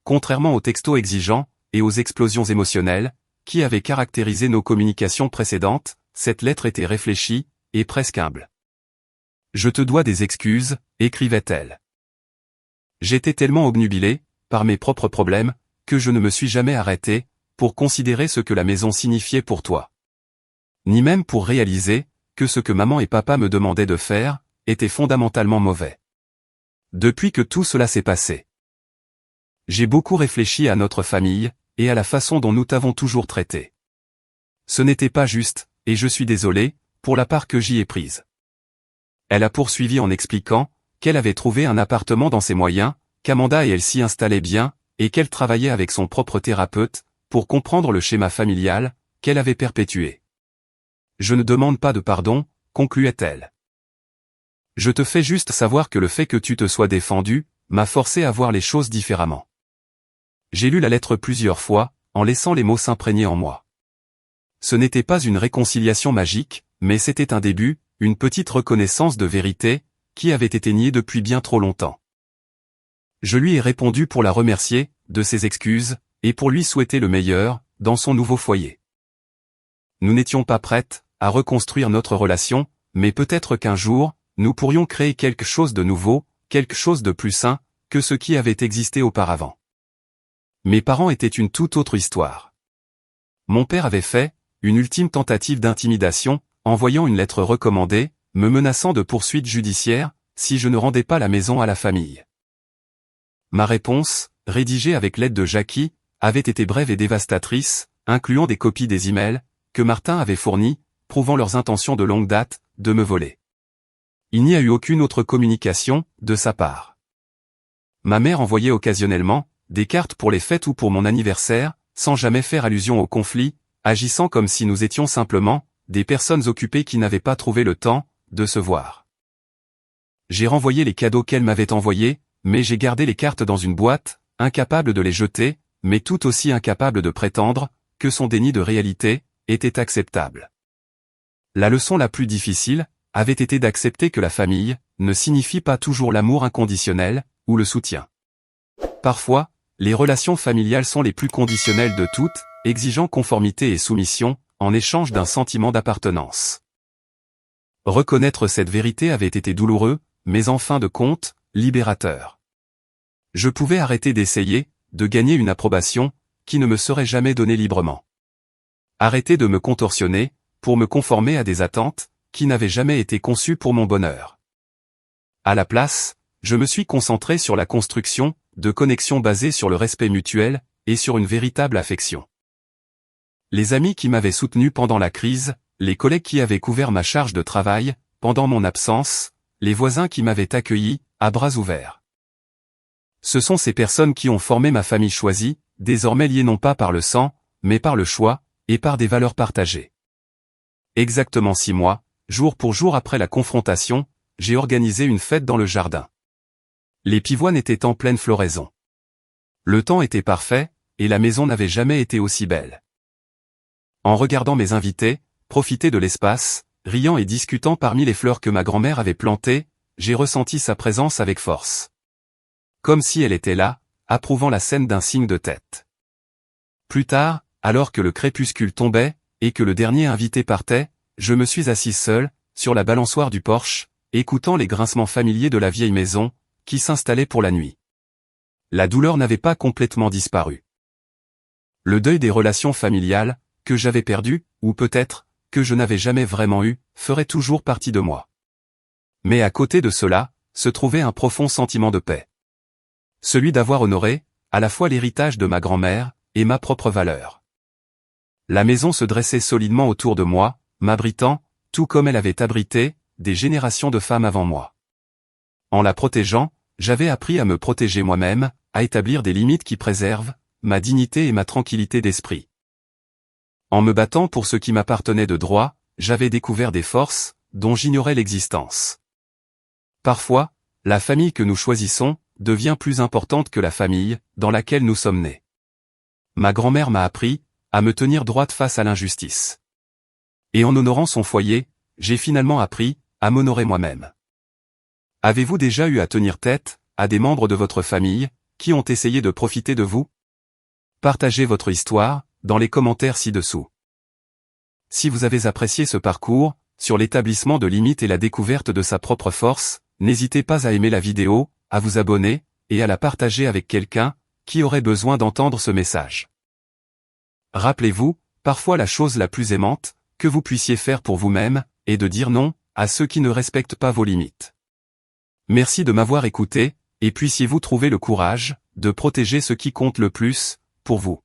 Contrairement aux textos exigeants et aux explosions émotionnelles qui avaient caractérisé nos communications précédentes, cette lettre était réfléchie et presque humble. « Je te dois des excuses », écrivait-elle. J'étais tellement obnubilé par mes propres problèmes que je ne me suis jamais arrêté pour considérer ce que la maison signifiait pour toi. Ni même pour réaliser que ce que maman et papa me demandaient de faire était fondamentalement mauvais. Depuis que tout cela s'est passé, j'ai beaucoup réfléchi à notre famille et à la façon dont nous t'avons toujours traité. Ce n'était pas juste, et je suis désolé pour la part que j'y ai prise. Elle a poursuivi en expliquant qu'elle avait trouvé un appartement dans ses moyens, qu'Amanda et elle s'y installaient bien, et qu'elle travaillait avec son propre thérapeute pour comprendre le schéma familial qu'elle avait perpétué. Je ne demande pas de pardon, concluait-elle. Je te fais juste savoir que le fait que tu te sois défendu m'a forcé à voir les choses différemment. J'ai lu la lettre plusieurs fois, en laissant les mots s'imprégner en moi. Ce n'était pas une réconciliation magique, mais c'était un début, une petite reconnaissance de vérité, qui avait été niée depuis bien trop longtemps. Je lui ai répondu pour la remercier de ses excuses, et pour lui souhaiter le meilleur dans son nouveau foyer. Nous n'étions pas prêtes à reconstruire notre relation, mais peut-être qu'un jour, nous pourrions créer quelque chose de nouveau, quelque chose de plus sain que ce qui avait existé auparavant. Mes parents étaient une toute autre histoire. Mon père avait fait une ultime tentative d'intimidation, envoyant une lettre recommandée, me menaçant de poursuites judiciaires si je ne rendais pas la maison à la famille. Ma réponse, rédigée avec l'aide de Jackie, avait été brève et dévastatrice, incluant des copies des emails que Martin avait fournis, prouvant leurs intentions de longue date de me voler. Il n'y a eu aucune autre communication de sa part. Ma mère envoyait occasionnellement des cartes pour les fêtes ou pour mon anniversaire, sans jamais faire allusion au conflit, agissant comme si nous étions simplement des personnes occupées qui n'avaient pas trouvé le temps de se voir. J'ai renvoyé les cadeaux qu'elle m'avait envoyés, mais j'ai gardé les cartes dans une boîte, incapable de les jeter, mais tout aussi incapable de prétendre que son déni de réalité était acceptable. La leçon la plus difficile avait été d'accepter que la famille ne signifie pas toujours l'amour inconditionnel ou le soutien. Parfois, les relations familiales sont les plus conditionnelles de toutes, exigeant conformité et soumission, en échange d'un sentiment d'appartenance. Reconnaître cette vérité avait été douloureux, mais en fin de compte, libérateur. Je pouvais arrêter d'essayer de gagner une approbation qui ne me serait jamais donnée librement. Arrêter de me contorsionner pour me conformer à des attentes qui n'avaient jamais été conçues pour mon bonheur. À la place, je me suis concentré sur la construction de connexions basées sur le respect mutuel et sur une véritable affection. Les amis qui m'avaient soutenu pendant la crise, les collègues qui avaient couvert ma charge de travail pendant mon absence, les voisins qui m'avaient accueilli à bras ouverts. Ce sont ces personnes qui ont formé ma famille choisie, désormais liée non pas par le sang, mais par le choix, et par des valeurs partagées. Exactement 6 mois, jour pour jour après la confrontation, j'ai organisé une fête dans le jardin. Les pivoines étaient en pleine floraison. Le temps était parfait, et la maison n'avait jamais été aussi belle. En regardant mes invités, profiter de l'espace, riant et discutant parmi les fleurs que ma grand-mère avait plantées, j'ai ressenti sa présence avec force. Comme si elle était là, approuvant la scène d'un signe de tête. Plus tard, alors que le crépuscule tombait, et que le dernier invité partait, je me suis assise seule, sur la balançoire du porche, écoutant les grincements familiers de la vieille maison, qui s'installait pour la nuit. La douleur n'avait pas complètement disparu. Le deuil des relations familiales, que j'avais perdues, ou peut-être, que je n'avais jamais vraiment eu, ferait toujours partie de moi. Mais à côté de cela, se trouvait un profond sentiment de paix. Celui d'avoir honoré, à la fois l'héritage de ma grand-mère, et ma propre valeur. La maison se dressait solidement autour de moi, m'abritant, tout comme elle avait abrité, des générations de femmes avant moi. En la protégeant, j'avais appris à me protéger moi-même, à établir des limites qui préservent ma dignité et ma tranquillité d'esprit. En me battant pour ce qui m'appartenait de droit, j'avais découvert des forces dont j'ignorais l'existence. Parfois, la famille que nous choisissons devient plus importante que la famille dans laquelle nous sommes nés. Ma grand-mère m'a appris à me tenir droite face à l'injustice. Et en honorant son foyer, j'ai finalement appris à m'honorer moi-même. Avez-vous déjà eu à tenir tête à des membres de votre famille qui ont essayé de profiter de vous? Partagez votre histoire dans les commentaires ci-dessous. Si vous avez apprécié ce parcours sur l'établissement de limites et la découverte de sa propre force, n'hésitez pas à aimer la vidéo, à vous abonner, et à la partager avec quelqu'un qui aurait besoin d'entendre ce message. Rappelez-vous, parfois la chose la plus aimante que vous puissiez faire pour vous-même est de dire non à ceux qui ne respectent pas vos limites. Merci de m'avoir écouté, et puissiez-vous trouver le courage de protéger ce qui compte le plus pour vous.